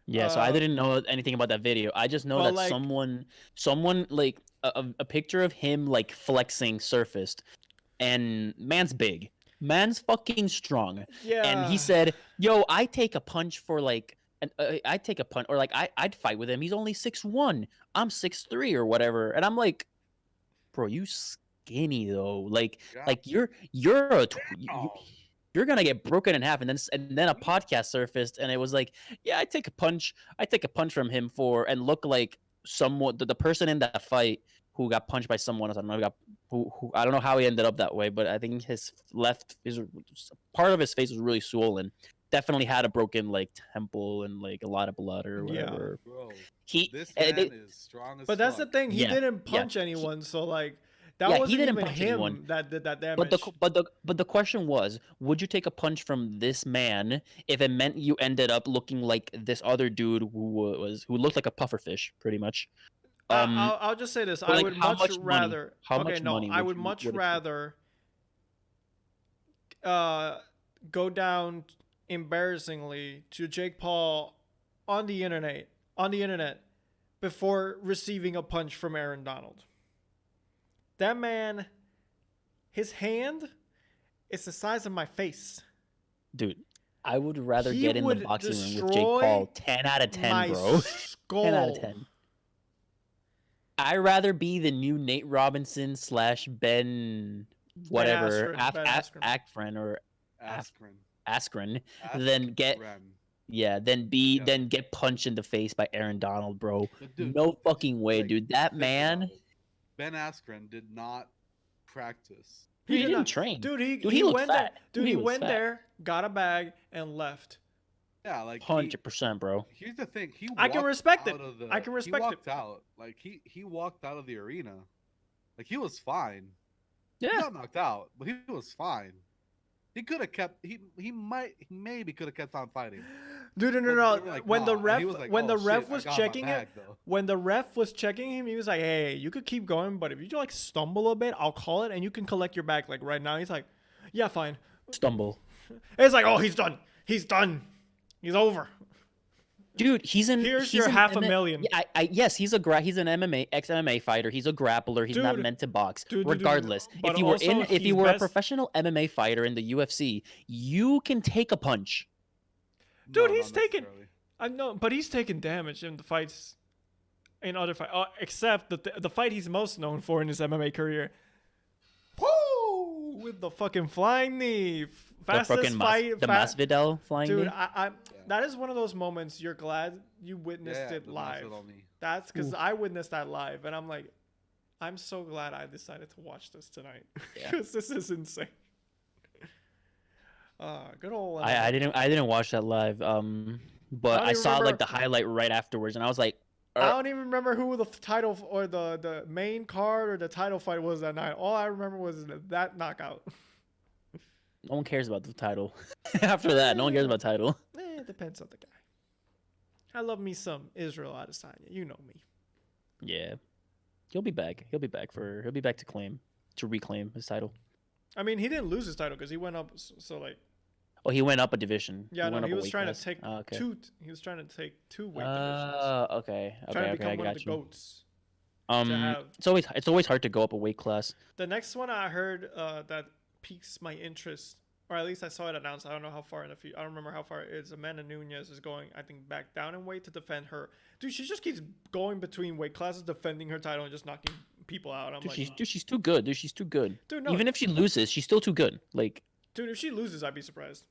Speaker 2: Yeah, so I didn't know anything about that video. I just know
Speaker 1: but,
Speaker 2: that
Speaker 1: like-
Speaker 2: someone like a picture of him like flexing surfaced, and man's big, man's fucking strong,
Speaker 1: Yeah.
Speaker 2: and he said, "Yo, I take a punch for like." I take a punch, or like I'd fight with him. He's only 6'1". I'm 6'3" or whatever, and I'm like, bro, you skinny though. Like you're you're gonna get broken in half. And then a podcast surfaced, and it was like, yeah, I take a punch from him and look like somewhat the person in that fight who got punched by someone else. I don't know who I don't know how he ended up that way, but I think his part of his face was really swollen. Definitely had a broken like temple and like a lot of blood or
Speaker 1: Yeah.
Speaker 2: whatever.
Speaker 3: Bro,
Speaker 2: He
Speaker 3: this
Speaker 2: and
Speaker 3: man
Speaker 2: it-
Speaker 3: is strong as
Speaker 1: But that's the
Speaker 3: fuck.
Speaker 1: thing. He
Speaker 2: Yeah,
Speaker 1: didn't
Speaker 2: yeah.
Speaker 1: punch anyone, so like that
Speaker 2: Yeah, he
Speaker 1: wasn't
Speaker 2: didn't
Speaker 1: even
Speaker 2: punch
Speaker 1: him
Speaker 2: anyone.
Speaker 1: that did that damage.
Speaker 2: but the question was, would you take a punch from this man if it meant you ended up looking like this other dude who looked like a pufferfish, pretty much?
Speaker 1: I'll just say this:
Speaker 2: but,
Speaker 1: I
Speaker 2: like,
Speaker 1: would
Speaker 2: how
Speaker 1: much
Speaker 2: much money-
Speaker 1: rather.
Speaker 2: how
Speaker 1: okay,
Speaker 2: much
Speaker 1: no,
Speaker 2: money
Speaker 1: I
Speaker 2: would
Speaker 1: would
Speaker 2: you-
Speaker 1: much
Speaker 2: would it take?
Speaker 1: rather go down embarrassingly to Jake Paul on the internet before receiving a punch from Aaron Donald. That man, his hand is the size of my face.
Speaker 2: Dude, I would rather
Speaker 1: He
Speaker 2: get in the
Speaker 1: would
Speaker 2: boxing ring with Jake
Speaker 1: destroy
Speaker 2: Paul. 10 out of 10,
Speaker 1: my
Speaker 2: bro.
Speaker 1: skull.
Speaker 2: 10 out of 10. I'd rather be the new Nate Robinson / Ben whatever
Speaker 1: Ben Askren.
Speaker 2: Askren or
Speaker 3: Askren.
Speaker 2: Askren than get get punched in the face by Aaron Donald, bro.
Speaker 3: But dude,
Speaker 2: No fucking way,
Speaker 3: like,
Speaker 2: dude. That
Speaker 3: think
Speaker 2: man,
Speaker 3: about it. Ben Askren did not practice.
Speaker 2: he
Speaker 1: did
Speaker 2: didn't
Speaker 1: not-
Speaker 2: train.
Speaker 1: Dude, he
Speaker 2: Dude, he looked
Speaker 1: went
Speaker 2: fat.
Speaker 1: there. Dude,
Speaker 2: He
Speaker 1: he
Speaker 2: was
Speaker 1: went
Speaker 2: fat.
Speaker 1: there, got a bag, and left.
Speaker 3: Yeah, like
Speaker 2: 100%, bro.
Speaker 3: here's the thing.
Speaker 1: I can respect it.
Speaker 3: Out
Speaker 1: I can respect it.
Speaker 3: He walked out. Like he walked out of the arena. Like he was fine. He
Speaker 2: Yeah.
Speaker 3: got knocked out, but he was fine. He could have kept. He maybe could have kept on fighting.
Speaker 1: Dude, no,
Speaker 3: But
Speaker 1: no,
Speaker 3: they were
Speaker 1: no.
Speaker 3: like,
Speaker 1: When the
Speaker 3: "Nah," and
Speaker 1: ref,
Speaker 3: he was like,
Speaker 1: when
Speaker 3: "Oh,
Speaker 1: the ref
Speaker 3: shit, I
Speaker 1: was
Speaker 3: got my
Speaker 1: checking
Speaker 3: bag,
Speaker 1: it,
Speaker 3: though."
Speaker 1: when the ref was checking him, he was like, "Hey, you could keep going, but if you like stumble a bit, I'll call it, and you can collect your back." Like right now, he's like, "Yeah, fine."
Speaker 2: Stumble.
Speaker 1: It's like, "Oh, he's done. He's done. He's over."
Speaker 2: Dude,
Speaker 1: Here's
Speaker 2: he's
Speaker 1: your
Speaker 2: an
Speaker 1: $500,000.
Speaker 2: Yeah, yes, he's an MMA ex MMA fighter. He's a grappler. He's not
Speaker 1: Dude,
Speaker 2: meant to box.
Speaker 1: dude,
Speaker 2: Regardless,
Speaker 1: but
Speaker 2: if you were
Speaker 1: also
Speaker 2: if
Speaker 1: he's
Speaker 2: you were a
Speaker 1: best-
Speaker 2: professional MMA fighter in the UFC, you can take a punch.
Speaker 1: Dude,
Speaker 3: No,
Speaker 1: he's
Speaker 3: not
Speaker 1: taking.
Speaker 3: necessarily.
Speaker 1: I know, but he's taking damage in the fights, in other fights, except the fight he's most known for in his MMA career. Woo! With the fucking flying knee, fastest fight.
Speaker 2: The Masvidal flying
Speaker 1: Dude,
Speaker 2: knee.
Speaker 1: that is one of those moments you're glad you witnessed it
Speaker 3: the
Speaker 1: live.
Speaker 3: Masvidal knee.
Speaker 1: That's because I witnessed that live, and I'm like, I'm so glad I decided to watch this tonight
Speaker 2: Yeah.
Speaker 1: because this is insane. Good old.
Speaker 2: I didn't watch that live. But
Speaker 1: don't
Speaker 2: I
Speaker 1: even
Speaker 2: saw
Speaker 1: remember-
Speaker 2: like the highlight right afterwards, and I was like,
Speaker 1: I don't even remember who the title or the main card or the title fight was that night. All I remember was that knockout.
Speaker 2: no one cares about the title. After that, no one cares about title.
Speaker 1: It depends on the guy. I love me some Israel Adesanya. You know me.
Speaker 2: Yeah, he'll be back. He'll be back to reclaim his title.
Speaker 1: I mean, he didn't lose his title because he went up. So like,
Speaker 2: Oh, he went up a division.
Speaker 1: yeah,
Speaker 2: went
Speaker 1: no,
Speaker 2: up
Speaker 1: he
Speaker 2: a
Speaker 1: was
Speaker 2: weight
Speaker 1: trying to
Speaker 2: class.
Speaker 1: take
Speaker 2: Oh, okay.
Speaker 1: two. He was trying to take two weight divisions.
Speaker 2: Okay,
Speaker 1: Trying to
Speaker 2: I
Speaker 1: become one of
Speaker 2: got
Speaker 1: the
Speaker 2: you.
Speaker 1: goats. have-
Speaker 2: It's always hard to go up a weight class.
Speaker 1: The next one I heard that piques my interest, or at least I saw it announced. I don't know how far in the future. I don't remember how far it is. Amanda Nunes is going, I think, back down in weight to defend her. Dude, she just keeps going between weight classes, defending her title and just knocking people out. I'm
Speaker 2: Dude,
Speaker 1: like,
Speaker 2: she's too good. Dude, she's too good.
Speaker 1: Dude, no.
Speaker 2: Even if she loses, she's still too good. Like,
Speaker 1: dude, if she loses, I'd be surprised.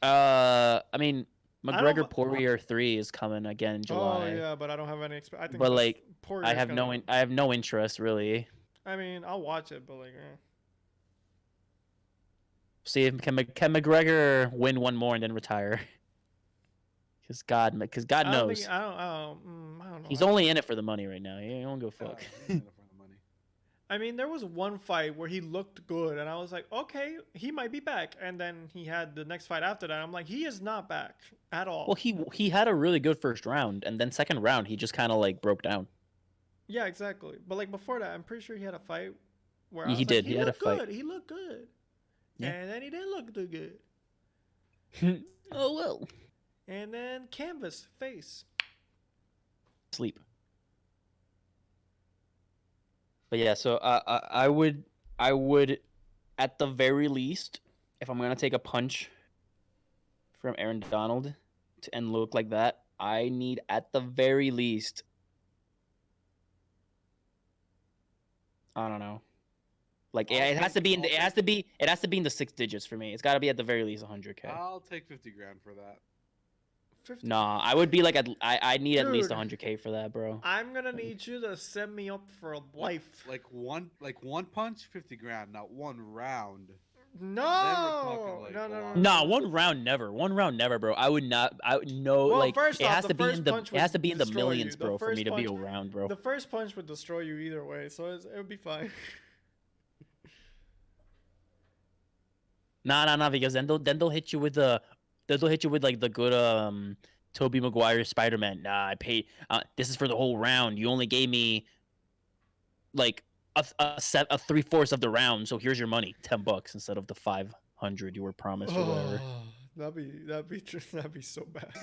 Speaker 2: I mean,
Speaker 1: I
Speaker 2: McGregor
Speaker 1: don't-
Speaker 2: Poirier 3 is coming again in July.
Speaker 1: Oh yeah, but I don't have any. I think.
Speaker 2: But, like,
Speaker 1: Poirier's
Speaker 2: I have no interest really.
Speaker 1: I mean, I'll watch it, but like,
Speaker 2: See if can McGregor win one more and then retire? Because God
Speaker 1: I don't
Speaker 2: knows.
Speaker 1: think, I don't know.
Speaker 2: He's only in it for the money right now. He don't go fuck.
Speaker 3: Yeah, he's in it for the money.
Speaker 1: I mean, there was one fight where he looked good, and I was like, okay, he might be back. And then he had the next fight after that. I'm like, he is not back at all.
Speaker 2: Well, he had a really good first round, and then second round he just kind of like broke down.
Speaker 1: Yeah, exactly. But like before that, I'm pretty sure he had a fight where I
Speaker 2: He
Speaker 1: was
Speaker 2: did.
Speaker 1: Like,
Speaker 2: He had a
Speaker 1: looked
Speaker 2: fight.
Speaker 1: good. He looked good.
Speaker 2: Yeah.
Speaker 1: And then he didn't look too good.
Speaker 2: Oh well.
Speaker 1: And then canvas face.
Speaker 2: Sleep. But yeah, so I would at the very least, if I'm gonna take a punch from Aaron Donald and look like that, I need at the very least, I don't know, like it has to be in the 6 digits for me. It's got to be at the very least 100K.
Speaker 3: I'll take 50 grand for that.
Speaker 1: 50.
Speaker 2: Nah, I would be like I need at least
Speaker 1: Dude.
Speaker 2: 100K for that, bro.
Speaker 1: I'm gonna need you to set me up for a life.
Speaker 3: Like one punch, 50 grand, not one round.
Speaker 1: No,
Speaker 3: talking, like,
Speaker 1: no,
Speaker 3: a
Speaker 1: no, no,
Speaker 3: lot.
Speaker 1: no.
Speaker 2: Nah, one round never, bro. I would know
Speaker 1: Well,
Speaker 2: like
Speaker 1: first
Speaker 2: it
Speaker 1: off,
Speaker 2: has
Speaker 1: the
Speaker 2: to be
Speaker 1: first
Speaker 2: in the
Speaker 1: punch
Speaker 2: it has
Speaker 1: would
Speaker 2: to be in the
Speaker 1: destroy you.
Speaker 2: millions,
Speaker 1: The
Speaker 2: bro, for me
Speaker 1: first
Speaker 2: to be
Speaker 1: punch-
Speaker 2: around, bro.
Speaker 1: The first punch would destroy you either way, so it would be fine.
Speaker 2: Nah, because then they'll hit you with like the good Tobey Maguire Spider-Man. Nah, I paid. This is for the whole round. You only gave me like a 3/4 of the round, so here's your money, $10 instead of the 500 you were promised or whatever.
Speaker 1: That'd be so bad.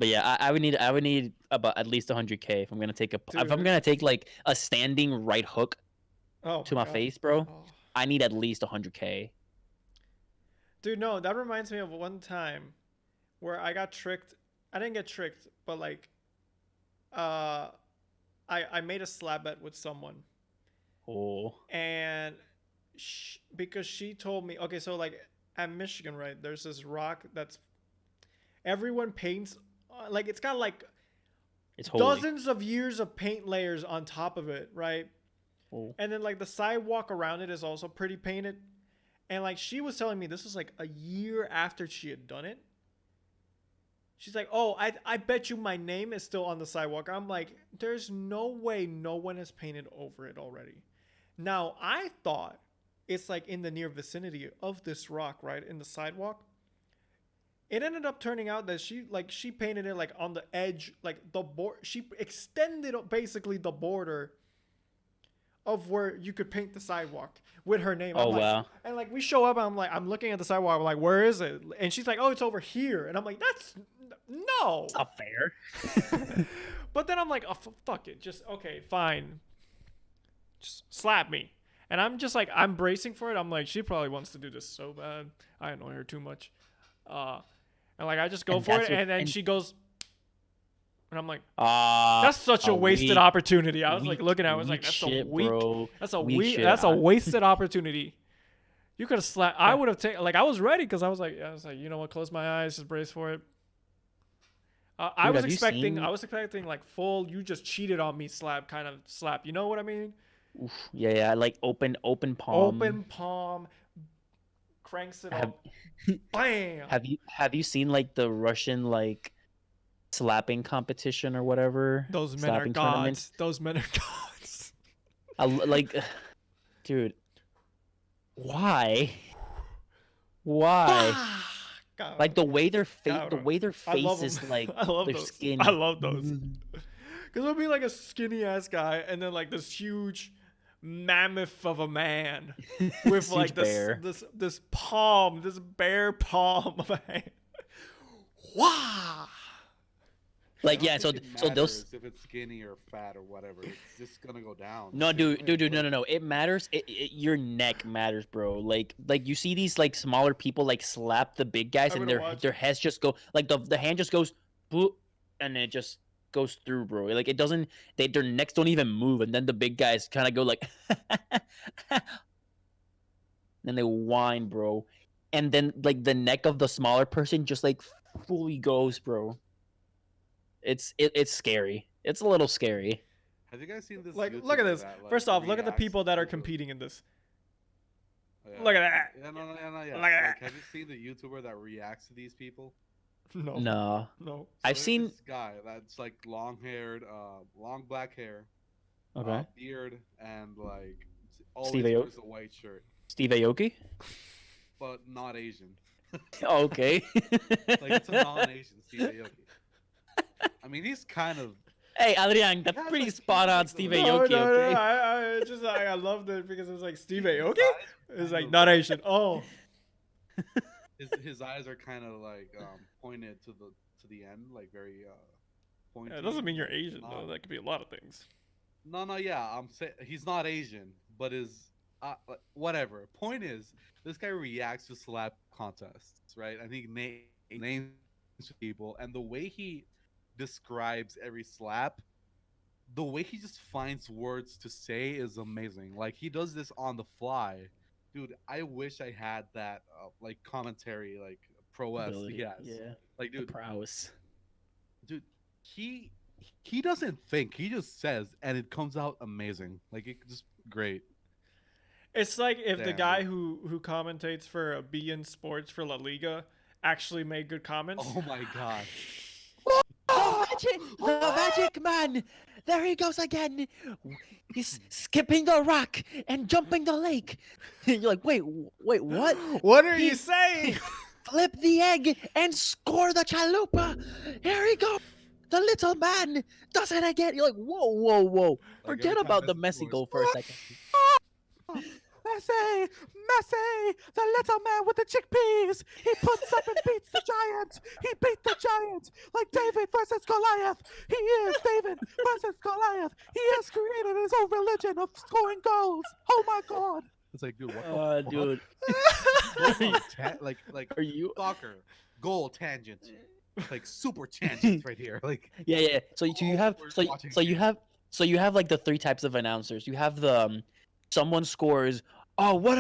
Speaker 2: But yeah, I would need about at least 100K if I'm gonna take if I'm
Speaker 1: Dude.
Speaker 2: gonna take like a standing right hook
Speaker 1: Oh,
Speaker 2: to my
Speaker 1: God.
Speaker 2: face, bro.
Speaker 1: Oh.
Speaker 2: I need at least 100K.
Speaker 1: Dude, no, that reminds me of one time where I got tricked. I didn't get tricked, but like, I made a slab bet with someone,
Speaker 2: Oh,
Speaker 1: and because she told me, okay, so like at Michigan, right? There's this rock that's everyone paints, like it's got like
Speaker 2: it's holy.
Speaker 1: dozens of years of paint layers on top of it, right?
Speaker 2: Oh.
Speaker 1: And then like the sidewalk around it is also pretty painted. And like she was telling me this was like a year after she had done it. She's like, "Oh, I bet you my name is still on the sidewalk." I'm like, "There's no way no one has painted over it already." Now I thought it's like in the near vicinity of this rock, right in the sidewalk. It ended up turning out that she painted it like on the edge, like the board. She extended basically the border of where you could paint the sidewalk with her name.
Speaker 2: Oh
Speaker 1: I'm like,
Speaker 2: wow.
Speaker 1: and like we show up, and I'm looking at the sidewalk. I'm like, where is it? And she's like, oh, it's over here. And I'm like, that's no.
Speaker 2: It's not fair.
Speaker 1: But then I'm like, oh, fuck it, just okay, fine. Just slap me. And I'm just like, I'm bracing for it. I'm like, she probably wants to do this so bad. I annoy her too much. And like I just go
Speaker 2: And
Speaker 1: for it, and then she goes, and I'm like, that's such a wasted
Speaker 2: weak-
Speaker 1: opportunity. I was like
Speaker 2: weak-
Speaker 1: looking at it, I was like,
Speaker 2: weak
Speaker 1: that's
Speaker 2: shit,
Speaker 1: a weak,
Speaker 2: bro.
Speaker 1: that's a
Speaker 2: Weak
Speaker 1: weak,
Speaker 2: shit.
Speaker 1: that's a wasted opportunity. You could have slapped. I would have taken. Like I was ready because I was like, you know what, close my eyes, just brace for it. I was
Speaker 2: have you
Speaker 1: expecting,
Speaker 2: seen-
Speaker 1: like full, you just cheated on me slap kind of slap. You know what I mean?
Speaker 2: Oof. Yeah, like open palm.
Speaker 1: Open palm, cranks it
Speaker 2: Have-
Speaker 1: up, bam.
Speaker 2: Have you seen like the Russian like slapping competition or whatever?
Speaker 1: Those men are
Speaker 2: Slapping
Speaker 1: gods.
Speaker 2: tournaments?
Speaker 1: Those men are gods.
Speaker 2: Like, dude, why? Why?
Speaker 1: God,
Speaker 2: Like the way their
Speaker 1: God,
Speaker 2: the way their
Speaker 1: I love
Speaker 2: face is
Speaker 1: 'em.
Speaker 2: like
Speaker 1: I love
Speaker 2: their
Speaker 1: those.
Speaker 2: skin.
Speaker 1: I love those. Because it'll be like a skinny ass guy, and then like this huge mammoth of a man with
Speaker 2: Huge
Speaker 1: like
Speaker 2: bear.
Speaker 1: this palm, this bare palm of a hand. Wow.
Speaker 2: Like
Speaker 3: I
Speaker 2: yeah,
Speaker 3: don't
Speaker 2: so
Speaker 3: think it
Speaker 2: so they'll.
Speaker 3: matters if it's skinny or fat or whatever. It's just gonna go down.
Speaker 2: No,
Speaker 3: Same
Speaker 2: dude,
Speaker 3: way,
Speaker 2: dude,
Speaker 3: but-
Speaker 2: no. It matters. Your neck matters, bro. Like you see these like smaller people like slap the big guys,
Speaker 1: I'm
Speaker 2: and
Speaker 1: gonna watch
Speaker 2: their heads just go like the hand just goes, boop, and then it just goes through, bro. Like it doesn't. Their necks don't even move, and then the big guys kind of go like, then they whine, bro, and then like the neck of the smaller person just like fully goes, bro. It's scary. It's a little scary.
Speaker 3: Have you guys seen this?
Speaker 1: Like, look at
Speaker 3: YouTuber
Speaker 1: this.
Speaker 3: that, like,
Speaker 1: First off, look at the
Speaker 3: reacts
Speaker 1: people that are
Speaker 3: to-
Speaker 1: competing in this.
Speaker 3: Yeah.
Speaker 1: Look at that.
Speaker 3: Yeah, no, yeah.
Speaker 1: Look at
Speaker 3: Like,
Speaker 1: that.
Speaker 3: have you seen the YouTuber that reacts to these people?
Speaker 1: No.
Speaker 2: No,
Speaker 1: No.
Speaker 3: So
Speaker 2: I've
Speaker 3: there's
Speaker 2: seen.
Speaker 3: this guy that's like long-haired, long black hair,
Speaker 2: Okay,
Speaker 3: beard, and like always
Speaker 2: Steve Aoki?
Speaker 3: wears a white shirt,
Speaker 2: Steve Aoki.
Speaker 3: but not Asian.
Speaker 2: Oh, okay.
Speaker 3: Like it's a non-Asian Steve Aoki. I mean, he's kind of
Speaker 2: Hey, Adrian, that's
Speaker 3: has,
Speaker 2: pretty
Speaker 3: like,
Speaker 2: spot on,
Speaker 3: like,
Speaker 2: Steve
Speaker 3: the-
Speaker 1: No,
Speaker 2: Aoki.
Speaker 1: no,
Speaker 2: Okay.
Speaker 1: no. I just I loved it because it was like Steve Aoki. It was like
Speaker 3: of-
Speaker 1: not Asian. Oh.
Speaker 3: his eyes are kind of like pointed to the end, like very pointed.
Speaker 1: Yeah, it doesn't mean you're Asian
Speaker 3: Not-
Speaker 1: though. That could be a lot of things.
Speaker 3: No, yeah, I'm saying he's not Asian, but is whatever. Point is, this guy reacts to slap contests, right? I think names people, and the way he describes every slap, the way he just finds words to say is amazing. Like he does this on the fly, dude. I wish I had that like commentary, like prowess
Speaker 2: Ability,
Speaker 3: he has.
Speaker 2: Yeah.
Speaker 3: Like,
Speaker 2: The
Speaker 3: dude,
Speaker 2: prowess.
Speaker 3: dude, he doesn't think, he just says, and it comes out amazing. Like it just great.
Speaker 1: It's like if the
Speaker 3: Damn,
Speaker 1: guy
Speaker 3: dude.
Speaker 1: who commentates for BN Sports for La Liga actually made good comments.
Speaker 3: Oh my god.
Speaker 2: The magic man! There he goes again! He's skipping the rock and jumping the lake. You're like, wait, what?
Speaker 1: What are you
Speaker 2: He-
Speaker 1: saying?
Speaker 2: Flip the egg and score the chalupa! Here he goes! The little man does it again! You're like, whoa.
Speaker 3: Like,
Speaker 2: Forget
Speaker 3: every time
Speaker 2: about the
Speaker 3: Messi
Speaker 2: Messi
Speaker 3: scores,
Speaker 2: goal for a second.
Speaker 4: Messi, the little man with the chickpeas. He puts up and beats the giant. He beat the giant like David versus Goliath. He is David versus Goliath. He has created his own religion of scoring goals. Oh my God.
Speaker 3: It's like, dude, what the fuck?
Speaker 2: Dude,
Speaker 3: like
Speaker 2: are you?
Speaker 3: soccer goal tangent, like super tangent right here. Like
Speaker 2: Yeah. So you have
Speaker 3: we're watching
Speaker 2: so you have like the three types of announcers. You have the someone scores. Oh, what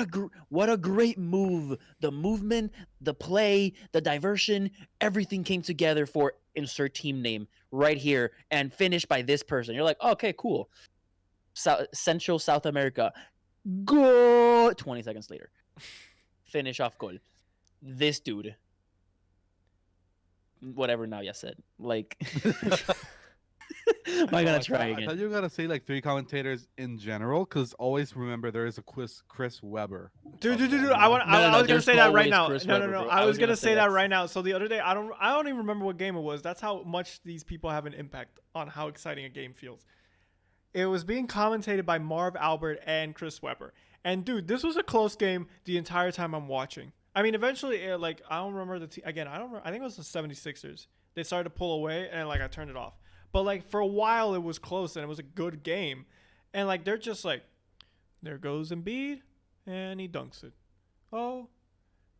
Speaker 2: a great move! The movement, the play, the diversion, everything came together for insert team name right here and finished by this person. You're like, oh, okay, cool. Central South America, goal. 20 seconds later, finish off goal. This dude, whatever Navia said, like Am I gonna try
Speaker 3: I
Speaker 2: again?
Speaker 3: thought you were gonna say like 3 commentators in general, because always remember there is a Chris Webber.
Speaker 1: Dude.
Speaker 3: You
Speaker 1: I
Speaker 3: know?
Speaker 1: was gonna
Speaker 2: there's
Speaker 1: say that right
Speaker 2: always
Speaker 1: now.
Speaker 2: Chris
Speaker 1: No.
Speaker 2: Webber, bro.
Speaker 1: I was gonna say that
Speaker 2: that's-
Speaker 1: right now. So the other day, I don't even remember what game it was. That's how much these people have an impact on how exciting a game feels. It was being commentated by Marv Albert and Chris Webber. And dude, this was a close game the entire time I'm watching. I mean, eventually, like, I don't remember again. I don't remember. I think it was the 76ers. They started to pull away, and like I turned it off. But like for a while, it was close, and it was a good game. And like they're just like, there goes Embiid, and he dunks it. Oh,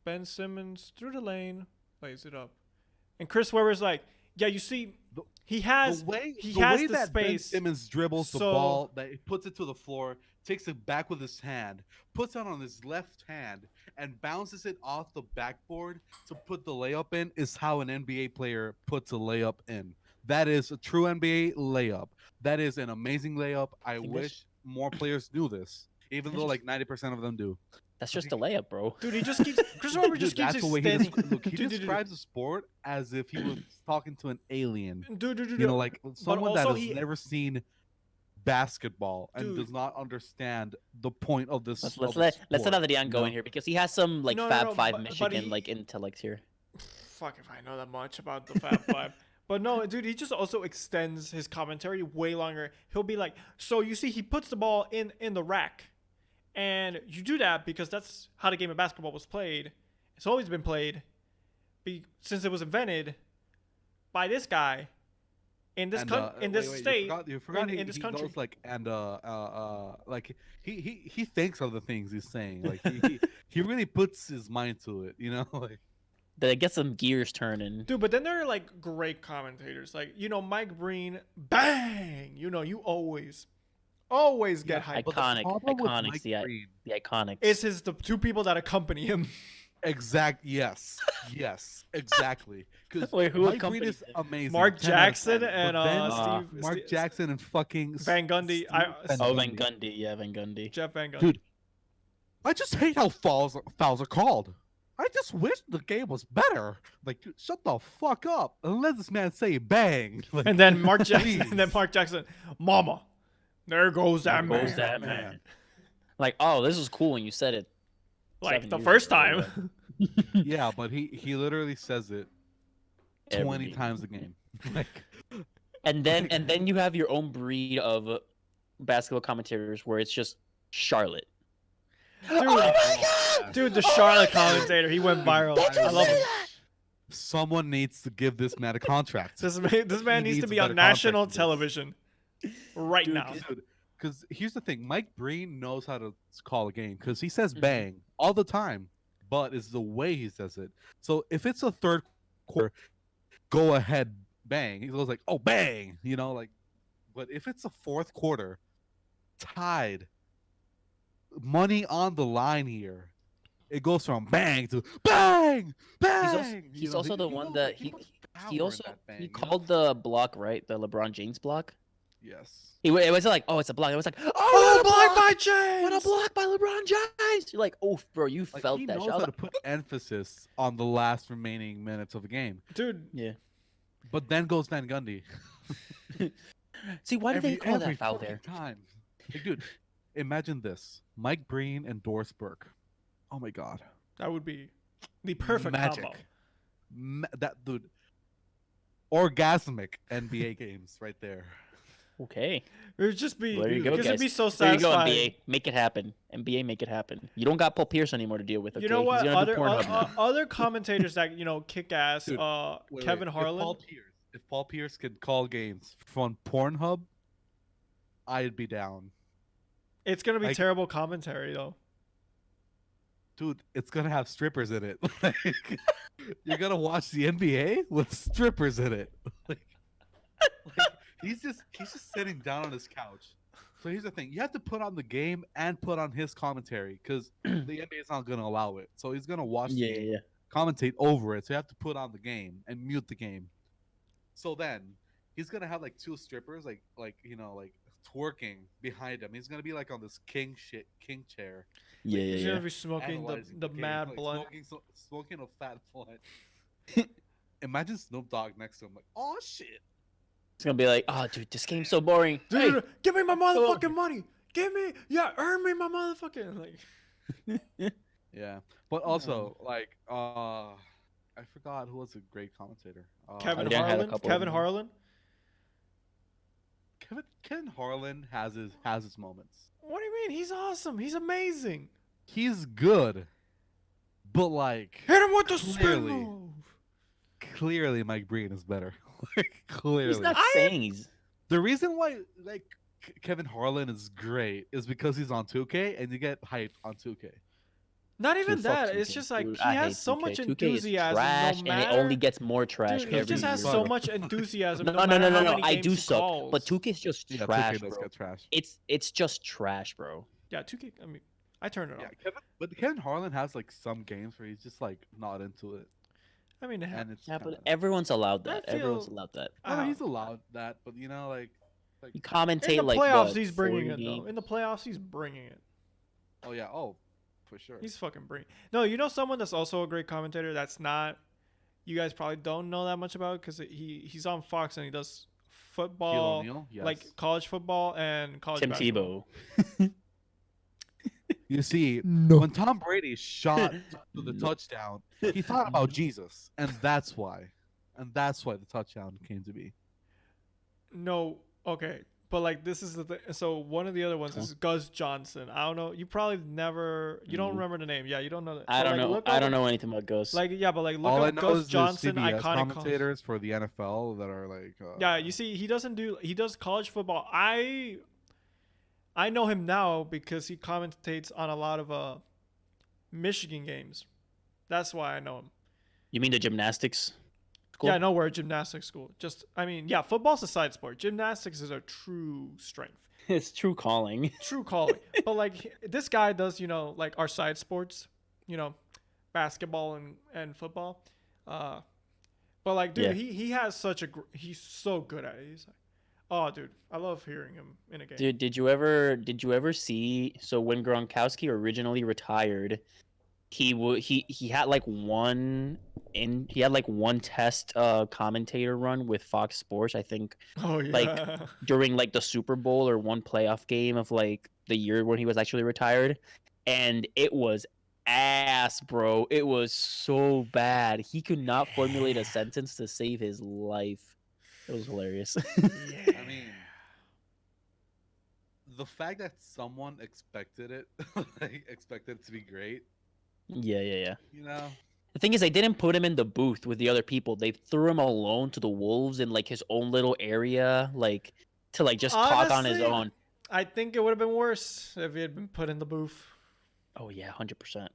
Speaker 1: Ben Simmons through the lane, lays it up, and Chris Webber's like, yeah, you see, he has
Speaker 3: the way
Speaker 1: the
Speaker 3: that Ben
Speaker 1: space.
Speaker 3: Simmons dribbles the
Speaker 1: So-
Speaker 3: ball, that he puts it to the floor, takes it back with his hand, puts it on his left hand, and bounces it off the backboard to put the layup in, is how an NBA player puts a layup in. That is a true NBA layup. That is an amazing layup. I
Speaker 2: think
Speaker 3: wish more players knew this, even though like 90% of them do.
Speaker 2: That's just a layup, bro.
Speaker 1: Dude, he just keeps. Chris Webber just keeps
Speaker 3: That's the way he
Speaker 1: extending.
Speaker 3: look. He
Speaker 1: Dude.
Speaker 3: describes the sport as if he was talking to an alien.
Speaker 1: Dude.
Speaker 3: You know, like someone that
Speaker 1: also
Speaker 3: has
Speaker 1: he-
Speaker 3: never seen basketball and
Speaker 1: Dude.
Speaker 3: does not understand the point of this.
Speaker 2: Let's
Speaker 3: of the
Speaker 2: let
Speaker 3: sport,
Speaker 2: Adrian go
Speaker 3: you
Speaker 2: in
Speaker 3: know?
Speaker 2: here because he has some like
Speaker 1: No,
Speaker 2: Fab Five
Speaker 1: but
Speaker 2: Michigan
Speaker 1: he-
Speaker 2: like intellect here.
Speaker 1: Fuck if I know that much about the Fab Five. But no, dude, he just also extends his commentary way longer. He'll be like, so you see, he puts the ball in the rack. And you do that because that's how the game of basketball was played. It's always been played since it was invented by this guy in this
Speaker 3: And,
Speaker 1: in this
Speaker 3: wait,
Speaker 1: state.
Speaker 3: You forgot
Speaker 1: in this
Speaker 3: he
Speaker 1: country.
Speaker 3: goes like like he thinks of the things he's saying. Like he really puts his mind to it. You know, like.
Speaker 2: That gets some gears turning.
Speaker 1: Dude, but then there are like great commentators. Like, Mike Breen, bang! You always get hyped.
Speaker 3: But the
Speaker 2: Iconic,
Speaker 3: problem with
Speaker 2: iconics,
Speaker 3: Mike
Speaker 2: the
Speaker 3: Breen-
Speaker 2: iconics.
Speaker 1: It's the two people that accompany him.
Speaker 3: Yes, exactly. Because
Speaker 2: Wait, who
Speaker 3: Mike Breen
Speaker 2: accompanies
Speaker 3: is
Speaker 2: him?
Speaker 3: amazing.
Speaker 1: Mark
Speaker 3: 10 out of
Speaker 1: Jackson
Speaker 3: 10.
Speaker 1: and
Speaker 3: But then,
Speaker 1: Steve
Speaker 3: Mark Jackson and fucking
Speaker 1: Van Gundy.
Speaker 2: Oh, Van Gundy, yeah, Van Gundy.
Speaker 1: Jeff Van Gundy.
Speaker 3: Dude, I just hate how fouls are called. I just wish the game was better. Like, dude, shut the fuck up and let this man say bang. Like,
Speaker 1: And then Mark Jackson.
Speaker 3: please.
Speaker 1: And then Mark Jackson. Mama, there goes that
Speaker 2: There
Speaker 1: man.
Speaker 2: goes that man. Like, oh, this is cool when you said it.
Speaker 1: Like
Speaker 2: 7
Speaker 1: the
Speaker 2: years
Speaker 1: first
Speaker 2: ago,
Speaker 1: time.
Speaker 3: Yeah, but he literally says it
Speaker 2: Every
Speaker 3: 20
Speaker 2: game.
Speaker 3: times a game. Like,
Speaker 2: And then you have your own breed of basketball commentators where it's just Charlotte.
Speaker 1: Dude, the Charlotte commentator, he went viral. I love him.
Speaker 3: someone needs to give this man a contract.
Speaker 1: This man
Speaker 3: He
Speaker 1: needs to
Speaker 3: needs
Speaker 1: be
Speaker 3: a
Speaker 1: on
Speaker 3: better
Speaker 1: national
Speaker 3: contract than this.
Speaker 1: television right
Speaker 3: Dude,
Speaker 1: now.
Speaker 3: Because here's the thing, Mike Breen knows how to call a game because he says
Speaker 2: Mhm.
Speaker 3: bang all the time, but it's the way he says it. So if it's a third quarter, go ahead, bang. He goes like, oh, bang, like. But if it's a fourth quarter, tied, money on the line here, it goes from bang to bang, bang.
Speaker 2: He's also the one that he
Speaker 3: puts power
Speaker 2: he
Speaker 3: in
Speaker 2: also
Speaker 3: that bang,
Speaker 2: he
Speaker 3: you know?
Speaker 2: called the block, right, the LeBron James block.
Speaker 3: Yes.
Speaker 2: It wasn't like, oh, it's a block. It was like,
Speaker 1: Oh,
Speaker 2: what a
Speaker 1: blocked by
Speaker 2: What a
Speaker 1: James!
Speaker 2: block by LeBron James! You're like, oh, bro, you
Speaker 3: Like,
Speaker 2: felt
Speaker 3: he
Speaker 2: that
Speaker 3: knows
Speaker 2: shit. I
Speaker 3: how
Speaker 2: was
Speaker 3: to
Speaker 2: like,
Speaker 3: put emphasis on the last remaining minutes of the game.
Speaker 1: Dude,
Speaker 2: yeah.
Speaker 3: But then goes Van Gundy.
Speaker 2: See, why did they call
Speaker 3: every
Speaker 2: that foul
Speaker 3: fucking
Speaker 2: there?
Speaker 3: time. Like, dude, imagine this: Mike Breen and Doris Burke. Oh my god,
Speaker 1: that would be the perfect
Speaker 3: magic.
Speaker 1: combo.
Speaker 3: That dude, orgasmic NBA games right there.
Speaker 2: Okay.
Speaker 1: It would just be,
Speaker 2: There you go,
Speaker 1: because it'd
Speaker 2: guys.
Speaker 1: be so
Speaker 2: There you go,
Speaker 1: satisfying.
Speaker 2: NBA. Make it happen. NBA, make it happen. You don't got Paul Pierce anymore to deal with. Okay?
Speaker 1: You know what?
Speaker 2: He's gonna do
Speaker 1: Other
Speaker 2: Pornhub now.
Speaker 1: other commentators that kick ass.
Speaker 3: Dude, Wait,
Speaker 1: Kevin
Speaker 3: wait.
Speaker 1: Harlan.
Speaker 3: If Paul Pierce could call games from Pornhub, I'd be down.
Speaker 1: It's gonna be
Speaker 3: Like-
Speaker 1: terrible commentary though.
Speaker 3: Dude, it's gonna have strippers in it. Like, you're gonna watch the NBA with strippers in it. Like, he's just sitting down on his couch. So here's the thing: you have to put on the game and put on his commentary because the NBA is not gonna allow it. So he's gonna watch the
Speaker 2: Yeah,
Speaker 3: game,
Speaker 2: yeah.
Speaker 3: commentate over it. So you have to put on the game and mute the game. So then he's gonna have like two strippers, like twerking behind him. He's gonna be like on this king chair.
Speaker 2: Yeah,
Speaker 1: He's
Speaker 2: yeah,
Speaker 1: gonna
Speaker 2: yeah.
Speaker 1: be smoking
Speaker 3: Analyzing
Speaker 1: the
Speaker 3: game,
Speaker 1: mad
Speaker 3: like,
Speaker 1: blunt.
Speaker 3: smoking a fat blunt. Imagine Snoop Dogg next to him, like, oh shit.
Speaker 2: It's gonna be like, oh, dude, this game's so boring.
Speaker 1: Dude,
Speaker 2: Hey,
Speaker 1: give me my motherfucking money. Earn me my motherfucking like.
Speaker 3: Yeah, but also like I forgot who was a great commentator.
Speaker 1: Kevin
Speaker 2: Adrian had a
Speaker 1: Harlan.
Speaker 2: couple
Speaker 1: Kevin
Speaker 2: of them.
Speaker 1: Harlan.
Speaker 3: Ken Harlan has his moments.
Speaker 1: What do you mean? He's awesome. He's amazing.
Speaker 3: He's good, but like
Speaker 1: Hit him with the spin
Speaker 3: clearly,
Speaker 1: move.
Speaker 3: clearly Mike Breen is better. Like, clearly,
Speaker 2: He's not saying he's.
Speaker 3: the reason why like Kevin Harlan is great is because he's on 2K and you get hyped on 2K.
Speaker 1: Not even
Speaker 2: Dude, fuck
Speaker 1: that. It's
Speaker 2: 2K.
Speaker 1: just like
Speaker 2: Dude,
Speaker 1: he
Speaker 2: I hate
Speaker 1: has so
Speaker 2: 2K.
Speaker 1: much
Speaker 2: 2K is
Speaker 1: enthusiasm.
Speaker 2: trash,
Speaker 1: No
Speaker 2: and
Speaker 1: matter.
Speaker 2: it only gets more trash
Speaker 1: Dude, he
Speaker 2: every
Speaker 1: just has
Speaker 2: year.
Speaker 1: so much enthusiasm.
Speaker 2: No,
Speaker 1: no,
Speaker 2: no,
Speaker 1: matter
Speaker 2: no,
Speaker 1: how
Speaker 2: no,
Speaker 1: many
Speaker 2: I
Speaker 1: games
Speaker 2: do
Speaker 1: he
Speaker 2: suck,
Speaker 1: calls.
Speaker 2: but 2K's just
Speaker 3: Yeah,
Speaker 2: trash,
Speaker 3: 2K does
Speaker 2: bro.
Speaker 3: get trash.
Speaker 2: It's just trash, bro.
Speaker 1: Yeah, 2K. I mean, I turn it
Speaker 3: Yeah,
Speaker 1: off.
Speaker 3: but Kevin Harlan has like some games where he's just like not into it,
Speaker 1: I mean,
Speaker 3: and it's
Speaker 2: Yeah,
Speaker 3: kinda,
Speaker 2: but everyone's allowed
Speaker 1: I
Speaker 2: that. Everyone's
Speaker 1: feel-
Speaker 2: allowed that.
Speaker 3: I know he's allowed that, but you know like
Speaker 2: You
Speaker 1: in
Speaker 2: commentate
Speaker 1: the
Speaker 2: like
Speaker 1: playoffs,
Speaker 2: what,
Speaker 1: he's bringing
Speaker 2: 40
Speaker 1: it though.
Speaker 2: games?
Speaker 1: In the playoffs, he's bringing it.
Speaker 3: oh yeah, for sure.
Speaker 1: He's fucking bringing. No, you know someone that's also a great commentator. That's not. You guys probably don't know that much about because he's on Fox and he does football,
Speaker 3: O'Neal? Yes.
Speaker 1: like college football and college
Speaker 2: Tim
Speaker 1: basketball.
Speaker 2: Tebow.
Speaker 3: You see, when Tom Brady shot to the touchdown, he thought about Jesus, and that's why the touchdown came to be.
Speaker 1: No, okay, but like this is the thing. So one of the other ones is Gus Johnson. I don't know. You probably never. You don't remember the name. Yeah, you don't know that.
Speaker 2: I
Speaker 1: But,
Speaker 2: don't
Speaker 1: like,
Speaker 2: know.
Speaker 1: look
Speaker 2: I
Speaker 1: up-
Speaker 2: don't know anything about Gus.
Speaker 1: Like yeah, but like look
Speaker 3: All I
Speaker 1: up
Speaker 3: know
Speaker 1: Gus
Speaker 3: is the
Speaker 1: Johnson
Speaker 3: CBS
Speaker 1: iconic
Speaker 3: commentators for the NFL that are like.
Speaker 1: Yeah, you see, he does college football. I know him now because he commentates on a lot of Michigan games. That's why I know him.
Speaker 2: You mean the gymnastics school?
Speaker 1: Yeah, I know we're a gymnastics school. Just I mean, yeah, football's a side sport. Gymnastics is our true strength.
Speaker 2: It's true calling.
Speaker 1: True calling. But like this guy does, like our side sports, basketball and football. But like, dude,
Speaker 2: Yeah.
Speaker 1: he has such a he's so good at it. He's like, oh, dude, I love hearing him in a game.
Speaker 2: Dude, did you ever see? So when Gronkowski originally retired, he had like one test commentator run with Fox Sports, I think,
Speaker 1: Oh yeah.
Speaker 2: like, during like the Super Bowl or one playoff game of like the year when he was actually retired, and it was ass, bro. It was so bad. He could not formulate a sentence to save his life. It was hilarious.
Speaker 3: I mean, the fact that someone expected it, expected it to be great,
Speaker 2: Yeah.
Speaker 3: you know.
Speaker 2: The thing is, they didn't put him in the booth with the other people. They threw him alone to the wolves in like his own little area, like to like just talk on his
Speaker 1: Honestly,
Speaker 2: own.
Speaker 1: I think it would have been worse if he had been put in the booth.
Speaker 2: Oh yeah, 100%.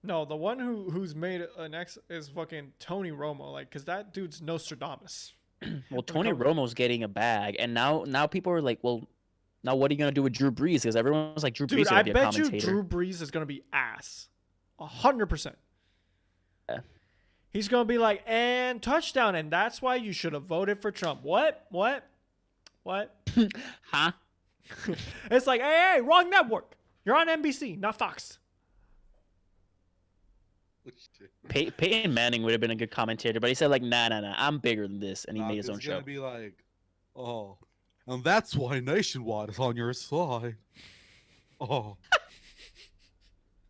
Speaker 1: No, the one who's made an X is fucking Tony Romo, like, cause that dude's Nostradamus.
Speaker 2: Well, Tony
Speaker 1: comes-
Speaker 2: Romo's getting a bag, and now people are like, well, now what are you gonna do with Drew Brees? Because everyone's like, Drew Brees
Speaker 1: Dude,
Speaker 2: is gonna
Speaker 1: I
Speaker 2: be a
Speaker 1: bet you
Speaker 2: commentator.
Speaker 1: Drew Brees is gonna be ass, 100%.
Speaker 2: Yeah.
Speaker 1: He's gonna be like, and touchdown, and that's why you should have voted for Trump. What?
Speaker 2: Huh?
Speaker 1: It's like, hey, wrong network. You're on NBC, not Fox.
Speaker 2: Peyton Manning would have been a good commentator, but he said like, nah, I'm bigger than this, and he made his own
Speaker 3: It's
Speaker 2: show.
Speaker 3: gonna be like, oh, and that's why Nationwide is on your side. Oh,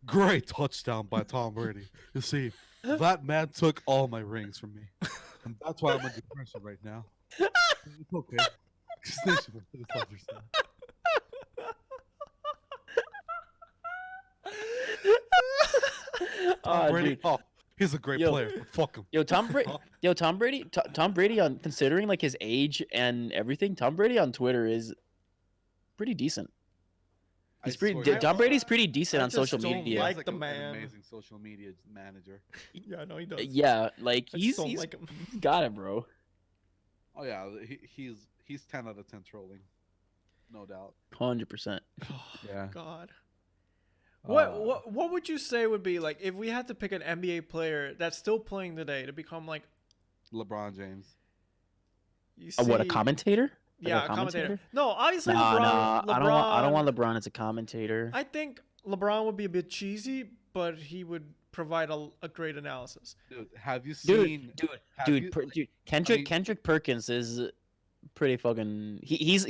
Speaker 3: great touchdown by Tom Brady. You see, that man took all my rings from me, and that's why I'm in depression right now. It's okay. 'Cause Nationwide is on your side. Tom Brady,
Speaker 2: Dude.
Speaker 3: oh, he's a great
Speaker 2: Yo.
Speaker 3: player. But fuck him.
Speaker 2: Tom Brady on considering like his age and everything. Tom Brady on Twitter is pretty decent. He's pretty.
Speaker 3: swear to
Speaker 2: Tom
Speaker 3: God.
Speaker 2: Brady's pretty decent
Speaker 1: I
Speaker 2: on
Speaker 1: just
Speaker 2: social
Speaker 1: don't
Speaker 2: media.
Speaker 1: like
Speaker 3: He's
Speaker 1: the
Speaker 3: an
Speaker 1: man.
Speaker 3: amazing social media manager.
Speaker 1: Yeah, I know he does.
Speaker 2: Yeah, like
Speaker 1: I just
Speaker 2: he's
Speaker 1: don't like him.
Speaker 2: got it, bro.
Speaker 3: Oh yeah, he's 10 out of 10 trolling, no doubt.
Speaker 2: 100%.
Speaker 3: Yeah.
Speaker 1: God.
Speaker 3: Uh,
Speaker 1: What would you say would be like if we had to pick an NBA player that's still playing today to become like
Speaker 3: LeBron James.
Speaker 1: you
Speaker 2: What, a
Speaker 1: see-
Speaker 2: commentator? Like
Speaker 1: Yeah,
Speaker 2: a
Speaker 1: a commentator.
Speaker 2: commentator?
Speaker 1: No, obviously
Speaker 2: Nah,
Speaker 1: LeBron.
Speaker 2: nah. I don't want LeBron as a commentator.
Speaker 1: I think LeBron would be a bit cheesy, but he would provide a great analysis.
Speaker 3: Dude, have you seen?
Speaker 2: Dude,
Speaker 3: have
Speaker 2: dude,
Speaker 3: you-
Speaker 2: Kendrick
Speaker 3: I mean-
Speaker 2: Kendrick Perkins is pretty fucking. He's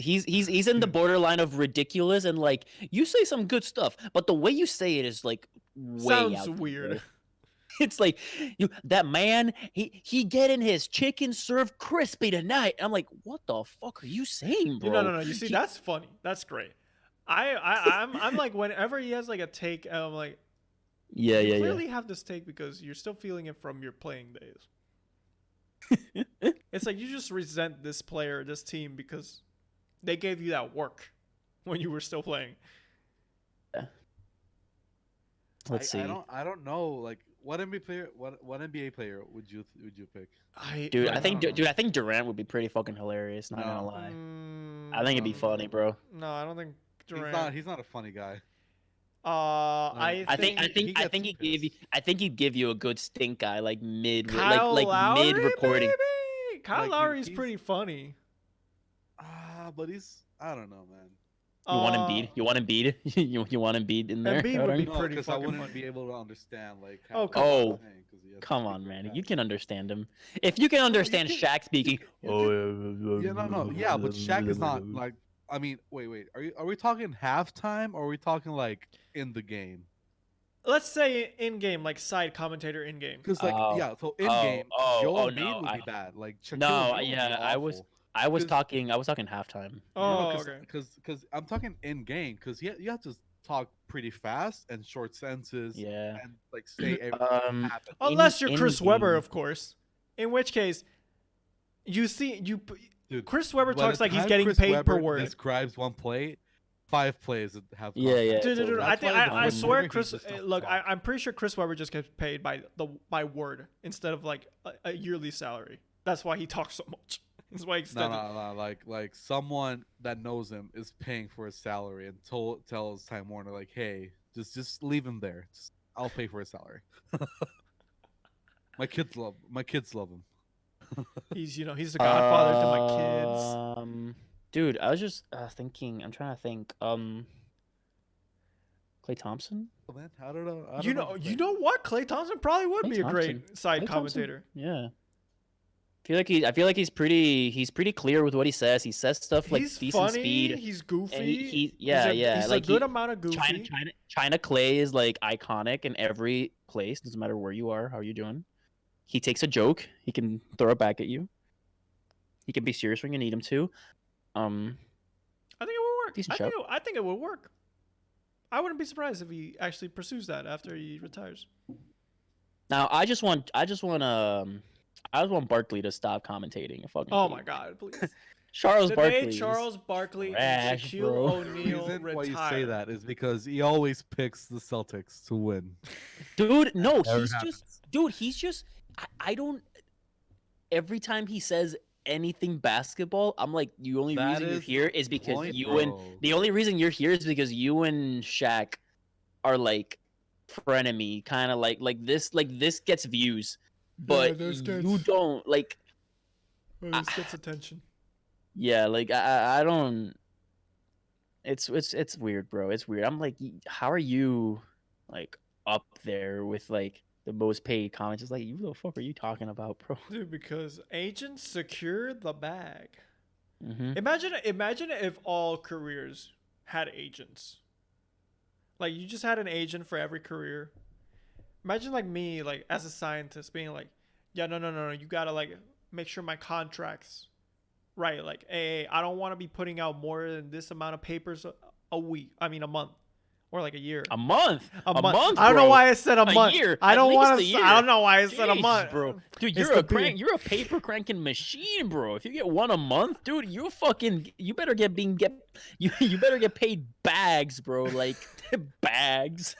Speaker 2: in the borderline of ridiculous and like you say some good stuff, but the way you say it is like way
Speaker 1: Sounds
Speaker 2: out there,
Speaker 1: weird.
Speaker 2: bro. It's like that man. He getting his chicken served crispy tonight. I'm like, what the fuck are you saying, bro?
Speaker 1: No. You see, that's funny. That's great. I'm like, whenever he has like a take, I'm like,
Speaker 2: Yeah,
Speaker 1: you
Speaker 2: yeah,
Speaker 1: clearly have this take because you're still feeling it from your playing days. It's like you just resent this player, this team, because they gave you that work when you were still playing.
Speaker 2: Let's see.
Speaker 3: I don't know. Like, what NBA player would you pick?
Speaker 2: Dude,
Speaker 1: I
Speaker 2: I think
Speaker 1: don't know.
Speaker 2: I think Durant would be pretty fucking hilarious. Not gonna
Speaker 3: No.
Speaker 2: lie. I think it'd be funny, bro.
Speaker 1: No, I don't think Durant.
Speaker 3: He's not a funny guy.
Speaker 1: I
Speaker 2: I think he'd give you a good stink eye like mid
Speaker 1: Lowry,
Speaker 2: recording.
Speaker 1: baby! Kyle
Speaker 3: Like,
Speaker 1: Lowry's
Speaker 3: he's-
Speaker 1: pretty funny.
Speaker 3: But I don't know, man.
Speaker 2: You want Embiid? You want Embiid? you want Embiid in there?
Speaker 1: Embiid would be
Speaker 3: No,
Speaker 1: pretty
Speaker 3: because I
Speaker 1: fucking
Speaker 3: wouldn't
Speaker 1: funny.
Speaker 3: be able to understand like.
Speaker 1: Oh,
Speaker 3: half
Speaker 1: come
Speaker 3: what
Speaker 2: on.
Speaker 3: he's saying, 'cause he has to
Speaker 2: Come
Speaker 3: speak
Speaker 2: on,
Speaker 3: like
Speaker 2: man.
Speaker 3: that.
Speaker 2: You can understand him. If you can understand
Speaker 3: can-
Speaker 2: Shaq speaking.
Speaker 3: Yeah, no. Yeah, but Shaq is not like. I mean, wait. Are we talking halftime or are we talking like in the game?
Speaker 1: Let's say in game, like side commentator in game.
Speaker 3: Because like
Speaker 2: Oh,
Speaker 3: yeah, so in game, Joel Embiid
Speaker 2: no,
Speaker 3: would be bad. Like Shaquille
Speaker 2: No,
Speaker 3: O'Neal would be
Speaker 2: yeah,
Speaker 3: awful.
Speaker 2: I was
Speaker 3: 'Cause-
Speaker 2: talking halftime.
Speaker 1: Oh, okay.
Speaker 3: Because I'm talking in game. Because you have to talk pretty fast and short sentences.
Speaker 2: Yeah.
Speaker 3: And like say everything
Speaker 2: Um,
Speaker 3: happened.
Speaker 1: Unless you're
Speaker 2: in
Speaker 1: Chris Webber,
Speaker 2: game.
Speaker 1: of course. In which case,
Speaker 3: Dude,
Speaker 1: Chris Webber
Speaker 3: by
Speaker 1: talks
Speaker 3: the
Speaker 1: like he's
Speaker 3: time
Speaker 1: getting
Speaker 3: Chris
Speaker 1: paid
Speaker 3: Webber
Speaker 1: per word.
Speaker 3: Describes one play, 5 plays that have.
Speaker 2: Yeah, yeah.
Speaker 3: context.
Speaker 1: Dude,
Speaker 3: So
Speaker 1: I
Speaker 3: that's
Speaker 1: think
Speaker 3: why the
Speaker 1: I
Speaker 3: Chris
Speaker 1: swear
Speaker 3: Webber, he
Speaker 1: Chris.
Speaker 3: just doesn't
Speaker 1: Look,
Speaker 3: talk.
Speaker 1: I'm pretty sure Chris Webber just gets paid by word instead of like a yearly salary. That's why he talks so much. That's why he
Speaker 3: No,
Speaker 1: extended.
Speaker 3: like someone that knows him is paying for his salary and tells Time Warner like, hey, just leave him there. I'll pay for his salary. my kids love him.
Speaker 1: He's the godfather to my kids.
Speaker 2: Dude, I was just thinking. I'm trying to think. Klay Thompson.
Speaker 3: Oh, man, I don't know.
Speaker 1: You know what? Klay Thompson probably would
Speaker 2: Klay
Speaker 1: be a great
Speaker 2: Thompson.
Speaker 1: side
Speaker 2: Klay Thompson,
Speaker 1: commentator.
Speaker 2: Yeah. I feel like he's pretty clear with what he says. He says stuff like
Speaker 1: He's
Speaker 2: decent
Speaker 1: funny.
Speaker 2: speed.
Speaker 1: He's goofy.
Speaker 2: And
Speaker 1: He's
Speaker 2: like
Speaker 1: a good amount of goofy.
Speaker 2: China Clay is like iconic in every place. Doesn't matter where you are, how you doing. He takes a joke. He can throw it back at you. He can be serious when you need him to.
Speaker 1: I think it would work.
Speaker 2: Decent
Speaker 1: I think it would work. I wouldn't be surprised if he actually pursues that after he retires.
Speaker 2: Now I just want Barkley to stop commentating.
Speaker 1: Oh my God, please.
Speaker 2: Charles
Speaker 1: The
Speaker 2: Barkley.
Speaker 1: day
Speaker 2: is
Speaker 1: Charles Barkley and
Speaker 2: trash,
Speaker 1: Shaquille
Speaker 2: bro.
Speaker 3: The
Speaker 1: O'Neal
Speaker 3: reason why you say
Speaker 1: retire.
Speaker 3: that is because he always picks the Celtics to win.
Speaker 2: Dude, no,
Speaker 3: Never
Speaker 2: he's
Speaker 3: happens.
Speaker 2: just I don't every time he says anything basketball, I'm like, the only
Speaker 3: That
Speaker 2: reason you're
Speaker 3: is
Speaker 2: here
Speaker 3: the
Speaker 2: is because
Speaker 3: point,
Speaker 2: you and
Speaker 3: bro.
Speaker 2: the only reason you're here is because you and Shaq are like frenemy, kind of like this gets views, but
Speaker 1: this
Speaker 2: you
Speaker 1: gets-
Speaker 2: don't like.
Speaker 1: This gets attention.
Speaker 2: Yeah, like I don't. It's weird, bro. It's weird. I'm like, how are you like up there with like the most paid comments? It's like, you the fuck are you talking about, bro?
Speaker 1: Dude, because agents secure the bag.
Speaker 2: Mm-hmm.
Speaker 1: Imagine if all careers had agents. Like you just had an agent for every career. Imagine like me, like as a scientist, being like, yeah, no, you gotta like make sure my contracts right. Like, hey, I don't want to be putting out more than this amount of papers a week. I mean, a month or like a year.
Speaker 2: A month.
Speaker 1: A month.
Speaker 2: Bro.
Speaker 1: I don't know why I said a
Speaker 2: A
Speaker 1: month.
Speaker 2: year.
Speaker 1: I
Speaker 2: At
Speaker 1: don't
Speaker 2: least
Speaker 1: want
Speaker 2: a
Speaker 1: to.
Speaker 2: year.
Speaker 1: I don't know why I said a
Speaker 2: Jeez,
Speaker 1: month,
Speaker 2: bro. Dude,
Speaker 1: It's
Speaker 2: you're a
Speaker 1: the beer.
Speaker 2: You're a paper cranking machine, bro. If you get one a month, dude, you better you better get paid bags, bro. Like bags.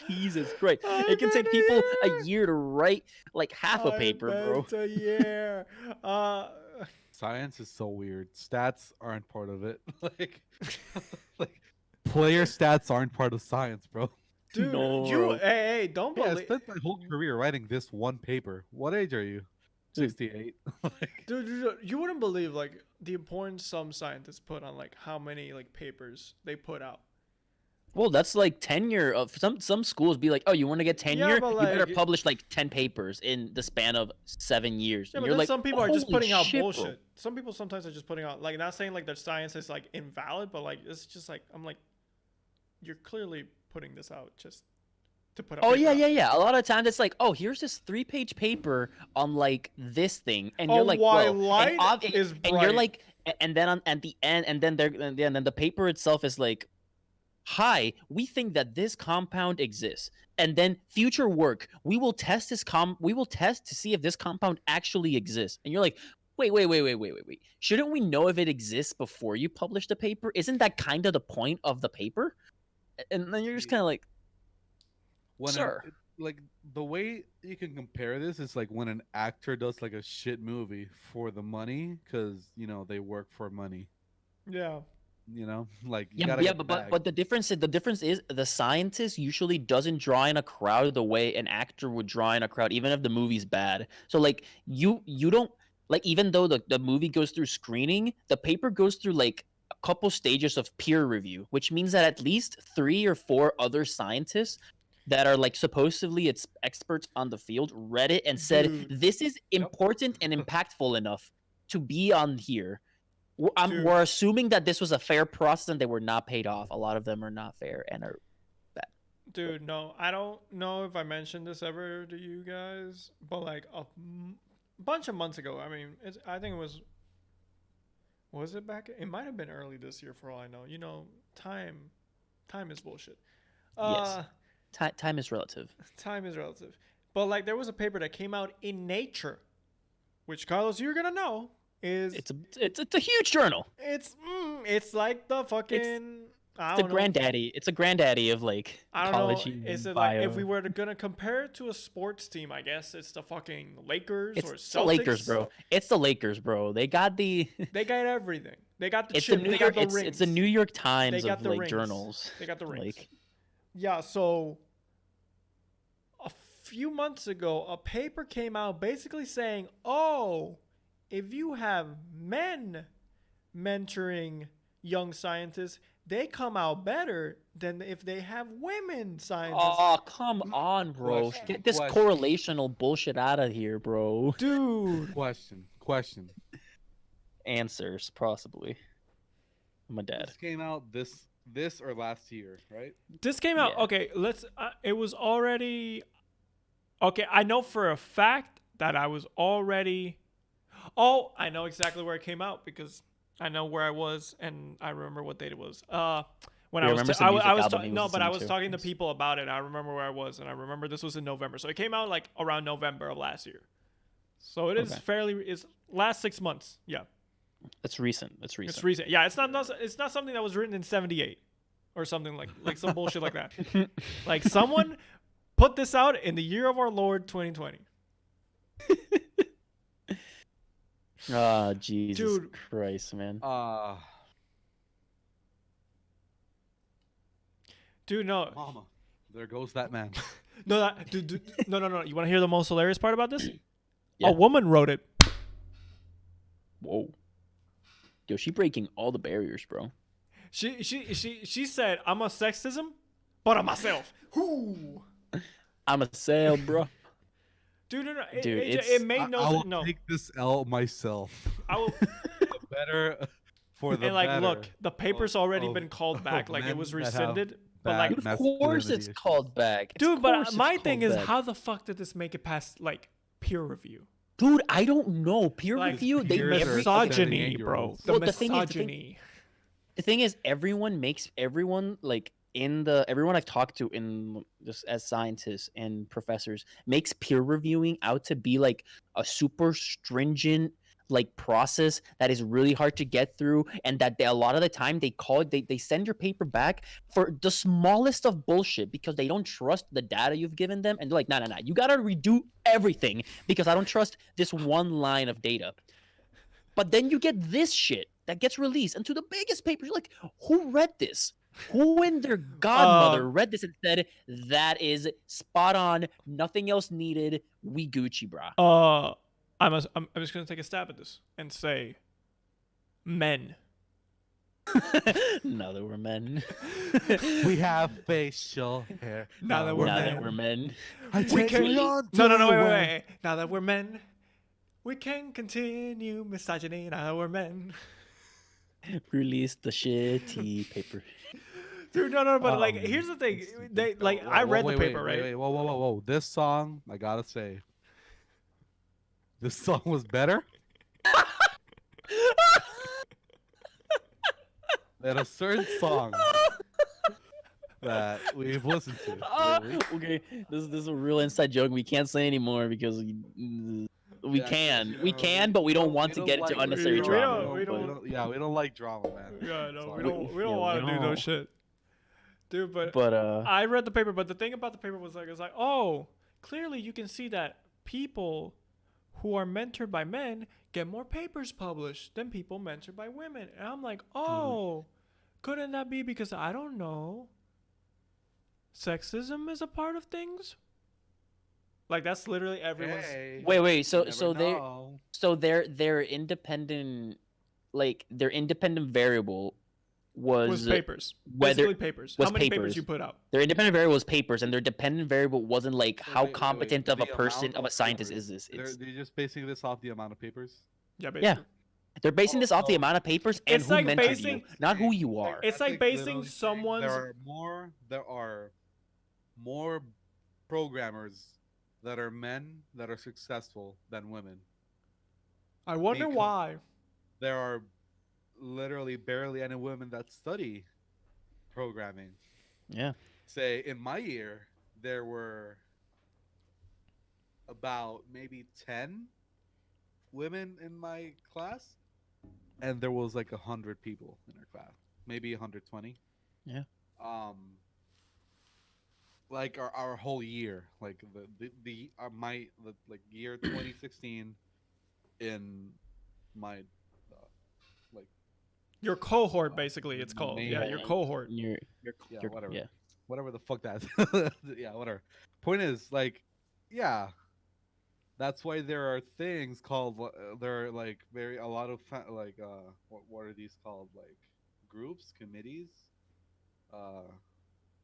Speaker 2: Jesus Christ. It can take people a year to write like half a paper, bro.
Speaker 1: A year.
Speaker 3: Science is so weird. Stats aren't part of it. like player stats aren't part of science, bro.
Speaker 1: Dude,
Speaker 2: No,
Speaker 1: you
Speaker 2: bro.
Speaker 1: hey, don't
Speaker 3: Yeah, I
Speaker 1: believe.
Speaker 3: spent my whole career writing this one paper. What age are you? 68.
Speaker 1: Dude, you wouldn't believe like the importance some scientists put on like how many like papers they put out.
Speaker 2: Well, that's like tenure of some schools be like, oh, you want to get tenure?
Speaker 1: but
Speaker 2: You better
Speaker 1: like-
Speaker 2: publish like 10 papers in the span of 7 years.
Speaker 1: Yeah,
Speaker 2: And
Speaker 1: but
Speaker 2: you're
Speaker 1: then
Speaker 2: like,
Speaker 1: some people are just
Speaker 2: "Holy
Speaker 1: putting out
Speaker 2: shit, bro."
Speaker 1: bullshit. Some people sometimes are just putting out, like, not saying like their science is like invalid, but like it's just like I'm like, you're clearly putting this out just to put.
Speaker 2: Oh yeah. A lot of times it's like, oh, here's this 3-page paper on like this thing, and you're like,
Speaker 1: why
Speaker 2: well,
Speaker 1: light
Speaker 2: and,
Speaker 1: is
Speaker 2: and you're
Speaker 1: bright.
Speaker 2: like, and then at the end, and then then the paper itself is like, hi, we think that this compound exists, and then future work, we will test to see if this compound actually exists, and you're like. Wait. Shouldn't we know if it exists before you publish the paper? Isn't that kind of the point of the paper? And then you're just kind of like,
Speaker 3: When
Speaker 2: sir.
Speaker 3: like the way you can compare this is like when an actor does like a shit movie for the money, because they work for money.
Speaker 1: Yeah.
Speaker 3: Like you
Speaker 2: Yeah,
Speaker 3: gotta get the
Speaker 2: but
Speaker 3: bag.
Speaker 2: the difference is the scientist usually doesn't draw in a crowd the way an actor would draw in a crowd, even if the movie's bad. So like you don't like, even though the movie goes through screening, the paper goes through like a couple stages of peer review, which means that at least 3 or 4 other scientists that are like supposedly it's experts on the field read it and said
Speaker 1: Dude.
Speaker 2: this is important and impactful enough to be on here.
Speaker 1: Dude.
Speaker 2: We're assuming that this was a fair process and they were not paid off. A lot of them are not fair and are bad.
Speaker 1: Dude, no, I don't know if I mentioned this ever to you guys, but like a bunch of months ago. I mean, I think it was it back? It might have been early this year for all I know. Time is bullshit.
Speaker 2: Yes. Time is relative.
Speaker 1: Time is relative. But like there was a paper that came out in Nature, which Carlos, you're gonna know is
Speaker 2: It's a huge journal.
Speaker 1: it's like the fucking
Speaker 2: It's a granddaddy. It's a granddaddy of like
Speaker 1: I don't
Speaker 2: ecology.
Speaker 1: know. Is
Speaker 2: and
Speaker 1: it like if
Speaker 2: bio.
Speaker 1: we were gonna compare it to a sports team? I guess it's the fucking Lakers or
Speaker 2: It's
Speaker 1: Celtics.
Speaker 2: the Lakers, bro. It's the Lakers, bro. They got the.
Speaker 1: They got everything. They got the
Speaker 2: It's the
Speaker 1: chip.
Speaker 2: New
Speaker 1: They
Speaker 2: York.
Speaker 1: got the rings.
Speaker 2: It's the New York Times
Speaker 1: They got
Speaker 2: of
Speaker 1: the
Speaker 2: like
Speaker 1: rings.
Speaker 2: journals.
Speaker 1: They got the rings.
Speaker 2: Like,
Speaker 1: Yeah. So a few months ago, a paper came out basically saying, "Oh, if you have men mentoring young scientists, they come out better than if they have women scientists."
Speaker 2: oh come on, bro.
Speaker 3: Question,
Speaker 2: Get this
Speaker 3: question.
Speaker 2: correlational bullshit out of here, bro.
Speaker 1: Dude.
Speaker 3: Question.
Speaker 2: Answers possibly. My dad.
Speaker 3: This came out this or last year, right?
Speaker 1: This came out.
Speaker 2: Yeah.
Speaker 1: Okay, it was already. Okay, I know for a fact that I was already. Oh, I know exactly where it came out because I know where I was and I remember what date it was. When
Speaker 2: You
Speaker 1: I was,
Speaker 2: remember
Speaker 1: ta-
Speaker 2: some
Speaker 1: I,
Speaker 2: music
Speaker 1: I was
Speaker 2: album
Speaker 1: ta-
Speaker 2: he
Speaker 1: no,
Speaker 2: was
Speaker 1: but I
Speaker 2: listening
Speaker 1: was
Speaker 2: to.
Speaker 1: talking to people about it. And I remember where I was, and I remember this was in November, so it came out like around November of last year. So it is
Speaker 2: Okay.
Speaker 1: it's last 6 months. Yeah,
Speaker 2: It's recent. It's
Speaker 1: it's recent. Yeah, it's not something that was written in '78 or something like some bullshit like that. Like someone put this out in the year of our Lord 2020.
Speaker 2: Ah, Jesus
Speaker 1: Dude.
Speaker 2: Christ, man.
Speaker 1: Dude, no,
Speaker 3: Mama, there goes that man.
Speaker 1: no, dude, no. You want to hear the most hilarious part about this?
Speaker 2: Yeah.
Speaker 1: A woman wrote it.
Speaker 2: Whoa. Yo, she breaking all the barriers, bro.
Speaker 1: She said, "I'm a sexism, but I'm myself." Whoo.
Speaker 2: I'm a sale, bro.
Speaker 1: Dude, no.
Speaker 2: Dude,
Speaker 1: It made no
Speaker 3: I will
Speaker 1: sense. No,
Speaker 3: take this L myself.
Speaker 1: I will.
Speaker 3: The better for the
Speaker 1: And like,
Speaker 3: better.
Speaker 1: look, the paper's already
Speaker 3: of-
Speaker 1: been called back.
Speaker 3: of
Speaker 1: Like it
Speaker 3: men
Speaker 1: was
Speaker 3: that have
Speaker 1: rescinded. But
Speaker 3: bad
Speaker 1: like,
Speaker 2: Of course it's
Speaker 3: masculinity
Speaker 2: called back.
Speaker 1: dude,
Speaker 2: Of
Speaker 1: but
Speaker 2: course it's
Speaker 1: my thing
Speaker 2: called
Speaker 1: is,
Speaker 2: back.
Speaker 1: how the fuck did this make it past like peer review?
Speaker 2: Dude, I don't know. Peer
Speaker 1: Like,
Speaker 2: review, they
Speaker 3: peers
Speaker 2: every
Speaker 3: are
Speaker 1: Misogyny, bro. The
Speaker 2: Well, the thing is-
Speaker 1: misogyny.
Speaker 2: the thing is everyone like everyone I've talked to in just as scientists and professors makes peer reviewing out to be like a super stringent like process that is really hard to get through, and that a lot of the time they send your paper back for the smallest of bullshit because they don't trust the data you've given them, and they're like, nah, you gotta redo everything because I don't trust this one line of data. But then you get this shit that gets released into the biggest papers. You're like, who read this? Who in their godmother read this and said, that is spot on, nothing else needed, we Gucci, brah?
Speaker 1: I'm just gonna take a stab at this and say, men
Speaker 2: Now that we're men.
Speaker 3: We have facial hair.
Speaker 1: Now that we're
Speaker 2: Now
Speaker 1: men.
Speaker 2: that we're men.
Speaker 4: I
Speaker 1: We
Speaker 4: take
Speaker 1: can.
Speaker 4: it on
Speaker 1: No,
Speaker 4: to
Speaker 1: wait. Now that we're men, we can continue misogyny. Now that we're men.
Speaker 2: Release the shitty paper.
Speaker 1: Dude, no, but like, here's the thing. They like, I read the paper, right?
Speaker 3: Wait, whoa. This song, I gotta say, this song was better than a certain song that we've listened to. lately.
Speaker 2: Okay, this is a real inside joke. We can't say anymore because we
Speaker 3: Yeah,
Speaker 2: can.
Speaker 3: you
Speaker 2: We
Speaker 3: know,
Speaker 2: can, but we don't want
Speaker 3: we
Speaker 2: to
Speaker 3: don't
Speaker 2: get into
Speaker 3: like-
Speaker 2: unnecessary
Speaker 1: we
Speaker 2: drama.
Speaker 1: don't- we don't-
Speaker 3: Yeah, we don't like drama, man.
Speaker 1: Yeah, no,
Speaker 3: Sorry.
Speaker 1: we don't want to do
Speaker 2: don't.
Speaker 1: those shit, dude. But
Speaker 2: But
Speaker 1: I read the paper. But the thing about the paper was like, it's like, oh, clearly you can see that people who are mentored by men get more papers published than people mentored by women. And I'm like, oh, couldn't that be because I don't know, sexism is a part of things? Like that's literally everyone's.
Speaker 3: Hey,
Speaker 2: wait.
Speaker 3: you
Speaker 2: So
Speaker 3: never
Speaker 2: they
Speaker 3: know.
Speaker 2: their independent, like their independent variable
Speaker 1: Was papers.
Speaker 2: whether
Speaker 1: Basically papers.
Speaker 2: was
Speaker 1: How many
Speaker 2: papers.
Speaker 1: papers you put out?
Speaker 2: their independent variable was papers, and their dependent variable wasn't like
Speaker 3: So
Speaker 2: how
Speaker 3: wait,
Speaker 2: competent of a
Speaker 3: the
Speaker 2: person
Speaker 3: amount
Speaker 2: of a scientist
Speaker 3: papers,
Speaker 2: is this.
Speaker 3: They're just basing this off the amount of papers.
Speaker 1: Yeah, basically.
Speaker 2: They're basing this off the
Speaker 3: Oh,
Speaker 2: amount of papers and
Speaker 1: it's
Speaker 2: who
Speaker 1: like
Speaker 2: mentored
Speaker 1: basing-
Speaker 2: you, not who you are.
Speaker 1: It's like basing
Speaker 3: literally saying
Speaker 1: someone's-
Speaker 3: There are more programmers that are men that are successful than women.
Speaker 1: I wonder
Speaker 3: Because-
Speaker 1: why.
Speaker 3: There are literally barely any women that study programming.
Speaker 2: Yeah.
Speaker 3: Say in my year, there were about maybe 10 women in my class, and there was like 100 people in our class, maybe 120.
Speaker 2: Yeah.
Speaker 3: Like our whole year, like like year 2016 in my like
Speaker 1: Your cohort, basically, it's called.
Speaker 3: Main-
Speaker 1: Yeah, your cohort.
Speaker 2: Your
Speaker 3: yeah,
Speaker 2: your-
Speaker 3: whatever.
Speaker 2: Yeah.
Speaker 3: Whatever the fuck that yeah, whatever. Point is, like, yeah, that's why there are things called there are like a lot of what are these called, like groups, committees,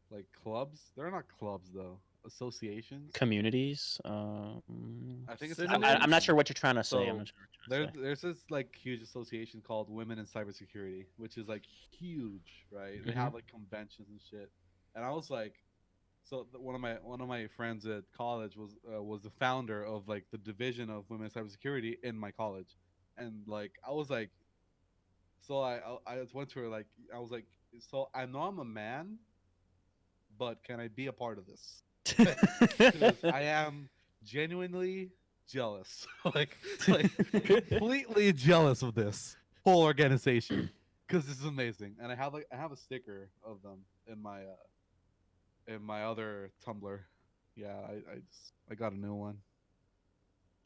Speaker 3: like clubs. They're not clubs though, associations.
Speaker 2: Communities.
Speaker 3: I think it's
Speaker 2: I'm not sure what you're trying to say.
Speaker 3: So,
Speaker 2: I'm not sure what you're trying to say.
Speaker 3: There's this like huge association called Women in Cybersecurity, which is like huge, right? They
Speaker 2: Mm-hmm.
Speaker 3: have like conventions and shit. And I was like, so one of my friends at college was the founder of like the division of Women in Cybersecurity in my college, and like I was like, so I just went to her like I was like, so I know I'm a man, but can I be a part of this? 'Cause I am genuinely jealous, like completely jealous of this whole organization, because this is amazing. And I have a sticker of them in my other Tumblr. Yeah, I got a new one.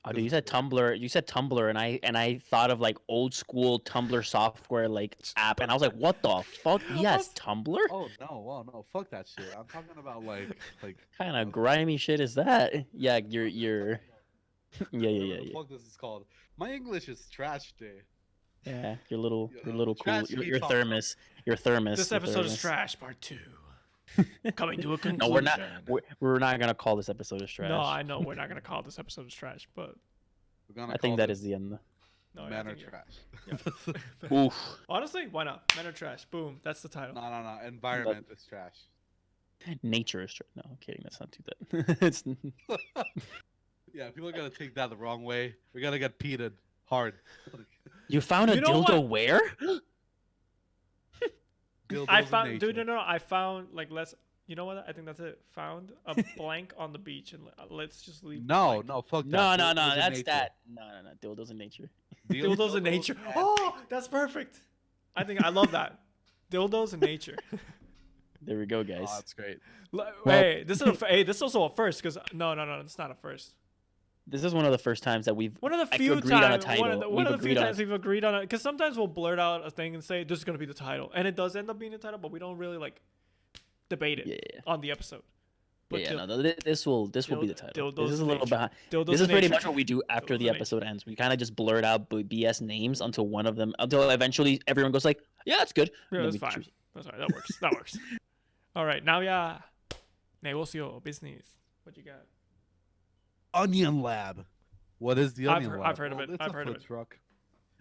Speaker 2: Oh, dude, you said Tumblr. You said Tumblr, and I thought of like old school Tumblr software like app, and I was like, what the fuck? He has Tumblr?
Speaker 3: Oh no, fuck that shit. I'm talking about like
Speaker 2: Kind of grimy shit is that? Yeah, you're yeah.
Speaker 3: whatever the fuck this is called. My English is trash day.
Speaker 2: Yeah, your little cool,
Speaker 3: Trash
Speaker 2: your
Speaker 3: keeps on
Speaker 2: thermos, your thermos.
Speaker 1: This
Speaker 2: your
Speaker 1: episode is
Speaker 2: thermos.
Speaker 1: trash, part 2. Coming to a conclusion.
Speaker 2: No, we're not. We're not gonna call this episode as trash.
Speaker 1: No, I know we're not gonna call this episode as trash, but
Speaker 3: We're gonna
Speaker 2: I think
Speaker 3: call
Speaker 2: that
Speaker 3: this
Speaker 2: is the end.
Speaker 1: no, I
Speaker 3: men are
Speaker 1: think you're-
Speaker 3: trash.
Speaker 2: Oof.
Speaker 1: Honestly, why not? Men are trash. Boom. That's the title.
Speaker 3: No. Environment is trash.
Speaker 2: Nature is trash. No, I'm kidding. Let's not do that. It's
Speaker 3: Yeah, people are gonna take that the wrong way. We're gonna get peated hard.
Speaker 2: you found a
Speaker 1: You know
Speaker 2: dildo
Speaker 1: what?
Speaker 2: where?
Speaker 3: Dildos
Speaker 1: I
Speaker 3: and
Speaker 1: found, dude,
Speaker 3: nature.
Speaker 1: no, I found like let's. You know what? I think that's it. Found a blank on the beach, and let's just leave.
Speaker 3: No,
Speaker 1: blank.
Speaker 3: fuck
Speaker 2: No,
Speaker 3: that.
Speaker 2: no,
Speaker 3: Dildos
Speaker 2: no.
Speaker 3: and
Speaker 2: That's
Speaker 3: nature.
Speaker 2: that. No. Dildos in nature.
Speaker 1: Dildos in nature.
Speaker 3: and-
Speaker 1: Oh, that's perfect. I think I love that. Dildos in nature.
Speaker 2: There we go,
Speaker 3: Oh,
Speaker 2: guys.
Speaker 3: that's great.
Speaker 1: Hey, this is this is also a first because no, it's not a first.
Speaker 2: This is one of the first times that we've
Speaker 1: One of the
Speaker 2: like,
Speaker 1: few
Speaker 2: agreed on a
Speaker 1: times,
Speaker 2: title.
Speaker 1: one of the
Speaker 2: We've
Speaker 1: few
Speaker 2: agreed on
Speaker 1: times we've agreed on it. Because sometimes we'll blurt out a thing and say this is gonna be the title, and it does end up being the title, but we don't really like debate it
Speaker 2: Yeah.
Speaker 1: on the episode. But
Speaker 2: Yeah, no, this will be the title.
Speaker 1: Dildos
Speaker 2: This is a
Speaker 1: and
Speaker 2: little
Speaker 1: Nature.
Speaker 2: behind.
Speaker 1: Dildos
Speaker 2: This is
Speaker 1: and
Speaker 2: pretty
Speaker 1: Nature.
Speaker 2: much what we do after
Speaker 1: Dildos
Speaker 2: the
Speaker 1: and
Speaker 2: episode ends. We kind of just blurt out BS names until one of them, until eventually everyone goes like, "Yeah, that's good."
Speaker 1: Yeah,
Speaker 2: and then
Speaker 1: that's
Speaker 2: we
Speaker 1: fine.
Speaker 2: choose.
Speaker 1: That's all right. That works. That works. All right, now yeah, negocio, business. What you got?
Speaker 3: Onion Lab. What is the Onion Lab?
Speaker 1: I've heard of it.
Speaker 3: It's
Speaker 1: I've
Speaker 3: a
Speaker 1: heard of
Speaker 3: food
Speaker 1: it.
Speaker 3: truck.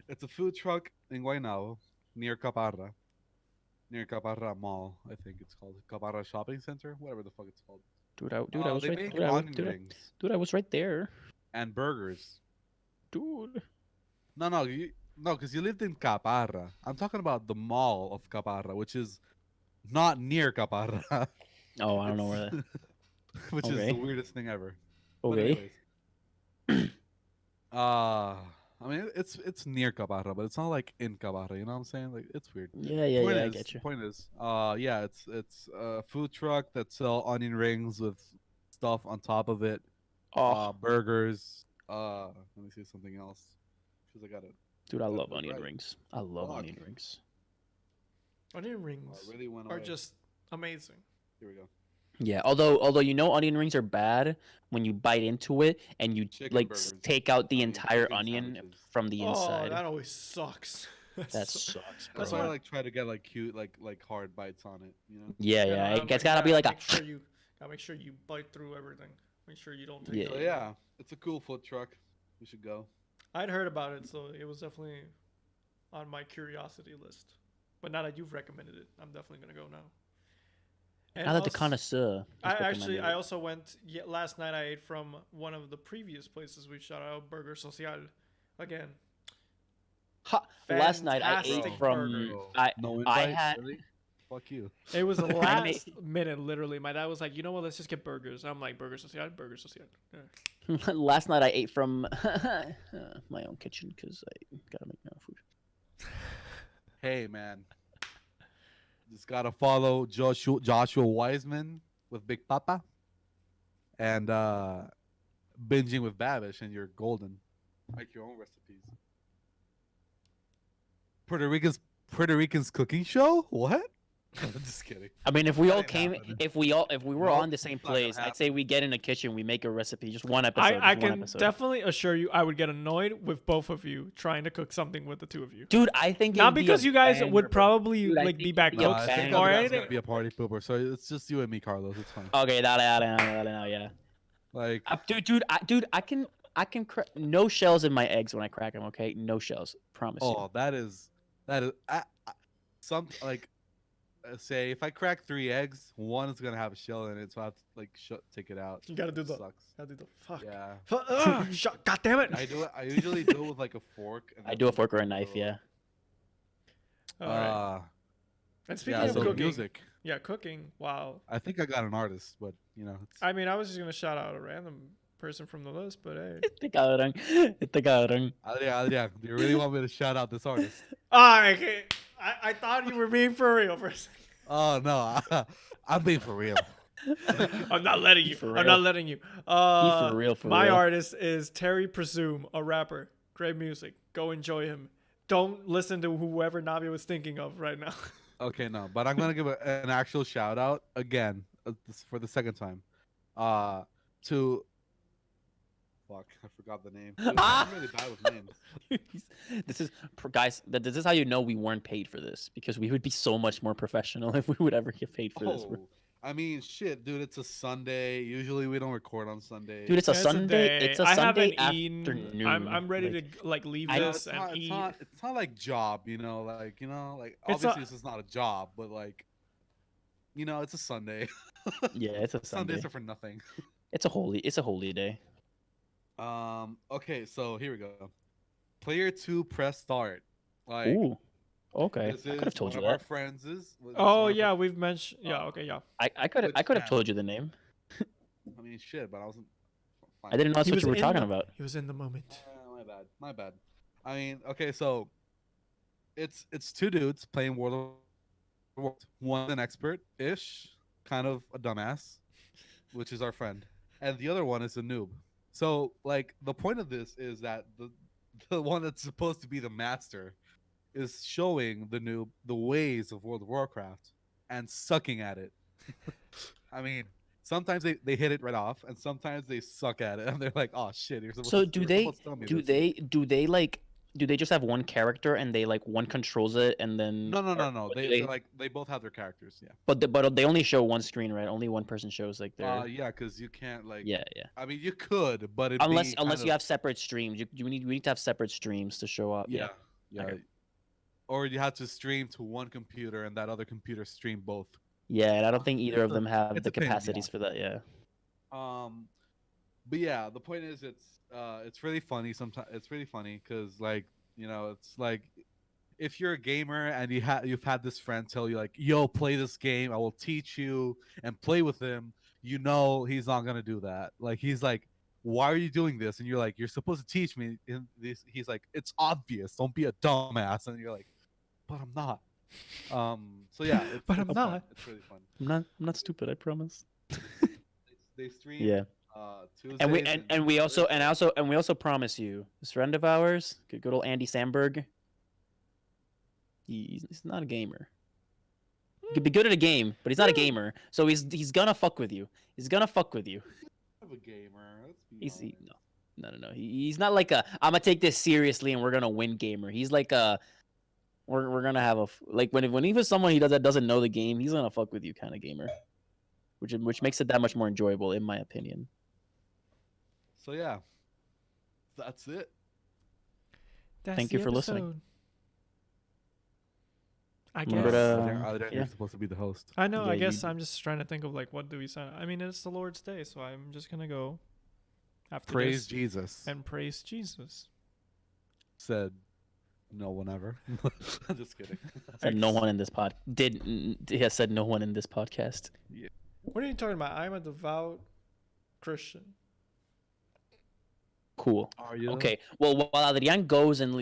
Speaker 3: It's a food truck in Guaynabo, near Caparra. Near Caparra Mall, I think it's called. Caparra Shopping Center, whatever the fuck it's called.
Speaker 2: Dude, I was
Speaker 3: they
Speaker 2: right.
Speaker 3: make
Speaker 2: Dude,
Speaker 3: onion rings
Speaker 2: I was right there.
Speaker 3: and burgers.
Speaker 2: Dude.
Speaker 3: No, because you lived in Caparra. I'm talking about the mall of Caparra, which is not near Caparra.
Speaker 2: Oh, I don't know where that.
Speaker 3: Which is
Speaker 2: Okay.
Speaker 3: the weirdest thing ever. But
Speaker 2: Okay.
Speaker 3: anyways, I mean it's near Caparra, but it's not like in Caparra. You know what I'm saying? Like it's weird.
Speaker 2: Yeah, I get you.
Speaker 3: Point is, yeah, it's a food truck that sell onion rings with stuff on top of it.
Speaker 2: Oh,
Speaker 3: Burgers. Let me see something else. Because I got it.
Speaker 2: dude, I
Speaker 3: that's
Speaker 2: love onion
Speaker 3: right.
Speaker 2: rings. I love
Speaker 3: Fuck.
Speaker 2: onion rings.
Speaker 1: Onion rings
Speaker 3: I really went
Speaker 1: are
Speaker 3: away.
Speaker 1: just amazing.
Speaker 3: Here we go.
Speaker 2: Yeah, although you know onion rings are bad when you bite into it and you
Speaker 3: Chicken
Speaker 2: like
Speaker 3: burgers.
Speaker 2: take out the
Speaker 3: I mean,
Speaker 2: entire
Speaker 3: chicken
Speaker 2: onion
Speaker 3: sandwiches.
Speaker 2: from the
Speaker 1: Oh,
Speaker 2: inside.
Speaker 1: that always sucks.
Speaker 2: That
Speaker 1: so-
Speaker 2: sucks, bro.
Speaker 3: That's
Speaker 1: That's
Speaker 3: why I
Speaker 1: why-
Speaker 3: like try to get like cute like hard bites on it. You know.
Speaker 2: Yeah, it's gotta be like a.
Speaker 1: Gotta make sure you bite through everything. Make sure you don't take.
Speaker 2: Yeah.
Speaker 3: So yeah, it's a cool food truck. We should go.
Speaker 1: I'd heard about it, so it was definitely on my curiosity list. But now that you've recommended it, I'm definitely gonna go now. And
Speaker 2: Now that the
Speaker 1: also-
Speaker 2: connoisseur.
Speaker 1: I also went last night. I ate from one of the previous places we shout out, Burger Social. Again,
Speaker 2: Last night I ate
Speaker 1: fantastic
Speaker 2: from.
Speaker 1: burger.
Speaker 3: No
Speaker 2: I
Speaker 3: invite.
Speaker 2: had-
Speaker 3: Really? Fuck you.
Speaker 1: it was the
Speaker 2: Anime-
Speaker 1: last minute. Literally, my dad was like, "You know what? Let's just get burgers." I'm like, "Burger Social, Burger Social." Yeah.
Speaker 2: Last night I ate from my own kitchen because I gotta make my own food.
Speaker 3: Hey man, just gotta follow Joshua Wiseman with Big Papa, and binging with Babish, and you're golden. Make your own recipes. Puerto Ricans cooking show? What? I'm just kidding.
Speaker 2: I mean, if we all
Speaker 3: ain't
Speaker 2: came,
Speaker 3: happening.
Speaker 2: if we were
Speaker 3: Nope,
Speaker 2: all in the same
Speaker 3: it's not gonna
Speaker 2: place, I'd say we get in a kitchen, we make a recipe, just one episode.
Speaker 1: I
Speaker 2: just one
Speaker 1: can
Speaker 2: episode.
Speaker 1: definitely assure you, I would get annoyed with both of you trying to cook something with the two of you.
Speaker 2: Dude, I think
Speaker 1: Not
Speaker 2: it'd be a
Speaker 1: because you guys
Speaker 2: banger,
Speaker 1: would
Speaker 2: bro.
Speaker 1: probably
Speaker 2: Dude, I
Speaker 1: like
Speaker 2: think
Speaker 1: be back
Speaker 2: it'd be a
Speaker 1: cooks
Speaker 3: I
Speaker 2: banger.
Speaker 3: think
Speaker 1: or
Speaker 3: that's
Speaker 1: anything.
Speaker 3: gonna be a party pooper, so it's just you and me, Carlos. It's fine.
Speaker 2: Okay, dale, yeah.
Speaker 3: Like,
Speaker 2: I can no shells in my eggs when I crack them. Okay, no shells. Promise you.
Speaker 3: oh, that is, some like, say if I crack 3 eggs, one is gonna have a shell in it, so I have to like take it out.
Speaker 1: You gotta do the.
Speaker 3: Sucks.
Speaker 1: Gotta do the fuck.
Speaker 3: Yeah,
Speaker 1: God damn it!
Speaker 3: I do it. I usually do it with like a fork. And
Speaker 2: I
Speaker 3: then
Speaker 2: do a
Speaker 3: like,
Speaker 2: fork or a knife.
Speaker 3: little-
Speaker 2: Yeah.
Speaker 1: All right. And speaking
Speaker 3: Yeah,
Speaker 1: of
Speaker 3: so
Speaker 1: cooking,
Speaker 3: music.
Speaker 1: yeah, cooking. Wow.
Speaker 3: I think I got an artist, but you know, it's,
Speaker 1: I mean, I was just gonna shout out a random person from the list, but hey.
Speaker 2: Este cabrón.
Speaker 3: Adrian, do you really want me to shout out this artist?
Speaker 1: Okay. I thought you were being for real for a second.
Speaker 3: Oh no, I'm being for real.
Speaker 1: I'm not letting you.
Speaker 2: For
Speaker 1: I'm
Speaker 2: real.
Speaker 1: not letting you.
Speaker 2: for real, for
Speaker 1: my
Speaker 2: real.
Speaker 1: artist is Terry Presume, a rapper. Great music. Go enjoy him. Don't listen to whoever Navia was thinking of right now.
Speaker 3: Okay, no, but I'm gonna give an actual shout out again for the second time. To fuck, I forgot the name. Dude, I'm really bad with names.
Speaker 2: Guys. This is how you know we weren't paid for this because we would be so much more professional if we would ever get paid for this.
Speaker 3: Oh, I mean, shit, dude. It's a Sunday. Usually we don't record on Sunday.
Speaker 2: Dude, it's a
Speaker 1: It's a
Speaker 2: Sunday.
Speaker 1: day.
Speaker 2: It's a
Speaker 1: I
Speaker 2: Sunday
Speaker 1: haven't eaten.
Speaker 2: afternoon.
Speaker 1: I'm ready
Speaker 2: Like,
Speaker 1: to like leave
Speaker 2: I-
Speaker 1: this
Speaker 3: it's not,
Speaker 1: and
Speaker 3: it's
Speaker 1: eat.
Speaker 3: not. It's not like job, you know. Like
Speaker 1: It's a-
Speaker 3: obviously this is not a job, but like, it's a Sunday.
Speaker 2: yeah, it's a Sunday.
Speaker 3: Sundays are for nothing.
Speaker 2: It's a holy day.
Speaker 3: Okay, so here we go. Player 2, press start. Like,
Speaker 2: Ooh. Okay.
Speaker 3: this
Speaker 2: I
Speaker 3: is
Speaker 2: could have told
Speaker 3: one
Speaker 2: you
Speaker 3: of our
Speaker 2: that.
Speaker 3: friends is.
Speaker 1: Oh yeah, we've mentioned. Yeah.
Speaker 3: Oh.
Speaker 1: Okay. Yeah.
Speaker 2: I could have
Speaker 3: Good
Speaker 2: told you the name.
Speaker 3: I mean, shit, but I wasn't.
Speaker 2: I didn't know that's
Speaker 1: He
Speaker 2: what
Speaker 1: was
Speaker 2: you were
Speaker 1: in
Speaker 2: talking
Speaker 1: the-
Speaker 2: about.
Speaker 1: He was in the moment.
Speaker 3: My bad. I mean, okay, so it's 2 dudes playing World of Warcraft. One's an expert-ish, kind of a dumbass, which is our friend, and the other one is a noob. So, like, the point of this is that the one that's supposed to be the master is showing the noob the ways of World of Warcraft and sucking at it. I mean, sometimes they hit it right off, and sometimes they suck at it, and they're like, "Oh shit, you're supposed
Speaker 2: So
Speaker 3: to,
Speaker 2: do
Speaker 3: you're
Speaker 2: they
Speaker 3: supposed to tell me
Speaker 2: do
Speaker 3: this."
Speaker 2: they like do they just have one character and they like one controls it and then
Speaker 3: No, no,
Speaker 2: or
Speaker 3: no, no.
Speaker 2: what do
Speaker 3: They like they both have their characters. Yeah.
Speaker 2: but they only show one screen, right? Only one person shows like their
Speaker 3: Yeah, because you can't like.
Speaker 2: yeah, yeah.
Speaker 3: I mean, you could, but it'd
Speaker 2: Unless
Speaker 3: be
Speaker 2: unless
Speaker 3: kind
Speaker 2: you
Speaker 3: of-
Speaker 2: have separate streams. We need to have separate streams to show up.
Speaker 3: Yeah, yeah.
Speaker 2: Okay.
Speaker 3: Or you have to stream to one computer and that other computer stream both.
Speaker 2: Yeah, and I don't think either of
Speaker 3: a-
Speaker 2: them have
Speaker 3: it's
Speaker 2: the
Speaker 3: a pain, yeah.
Speaker 2: capacities for that. Yeah.
Speaker 3: But yeah, the point is, it's really funny. Sometimes it's really funny because like it's like if you're a gamer and you've had this friend tell you like, "Yo, play this game. I will teach you," and play with him. You know he's not gonna do that. Like he's like, "Why are you doing this?" And you're like, "You're supposed to teach me." And he's like, "It's obvious. Don't be a dumbass." And you're like, "But I'm not." So yeah,
Speaker 1: But I'm
Speaker 3: it's
Speaker 1: not.
Speaker 3: fun. It's really fun.
Speaker 2: I'm not stupid. I promise.
Speaker 3: They stream.
Speaker 2: Yeah.
Speaker 3: Tuesdays
Speaker 2: And we also promise you this friend of ours, good old Andy Samberg. He's not a gamer. He could be good at a game, but he's not a gamer. So he's gonna fuck with you. He's gonna fuck with you.
Speaker 3: of a gamer. Let's be
Speaker 2: He's
Speaker 3: honest.
Speaker 2: no. He's not like a I'm gonna take this seriously and we're gonna win gamer. He's like a we're gonna have a like when even someone that doesn't know the game, he's gonna fuck with you kind of gamer, which makes it that much more enjoyable in my opinion.
Speaker 3: So yeah, that's it.
Speaker 2: Thank you for listening.
Speaker 1: episode. I
Speaker 2: Remember
Speaker 1: guess.
Speaker 2: to-
Speaker 3: Adrian,
Speaker 2: yeah.
Speaker 3: you're supposed to be the host.
Speaker 1: I know.
Speaker 2: Yeah,
Speaker 1: I guess
Speaker 2: you-
Speaker 1: I'm just trying to think of like what do we say. I mean, it's the Lord's Day, so I'm just gonna go after
Speaker 3: Praise
Speaker 1: this
Speaker 3: Jesus.
Speaker 1: and praise Jesus.
Speaker 3: Said no one ever. I'm just kidding.
Speaker 2: Said no one in this pod has said no one in this podcast.
Speaker 1: What are you talking about? I'm a devout Christian.
Speaker 2: Cool.
Speaker 3: Are you?
Speaker 2: Okay. Well, while Adrian goes and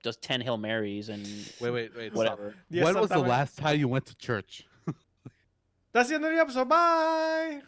Speaker 2: does 10 Hail Marys and
Speaker 3: Wait. Stop.
Speaker 2: whatever.
Speaker 1: Yes,
Speaker 3: When was the
Speaker 1: sometimes-
Speaker 3: last time you went to church?
Speaker 1: That's the end of the episode. Bye.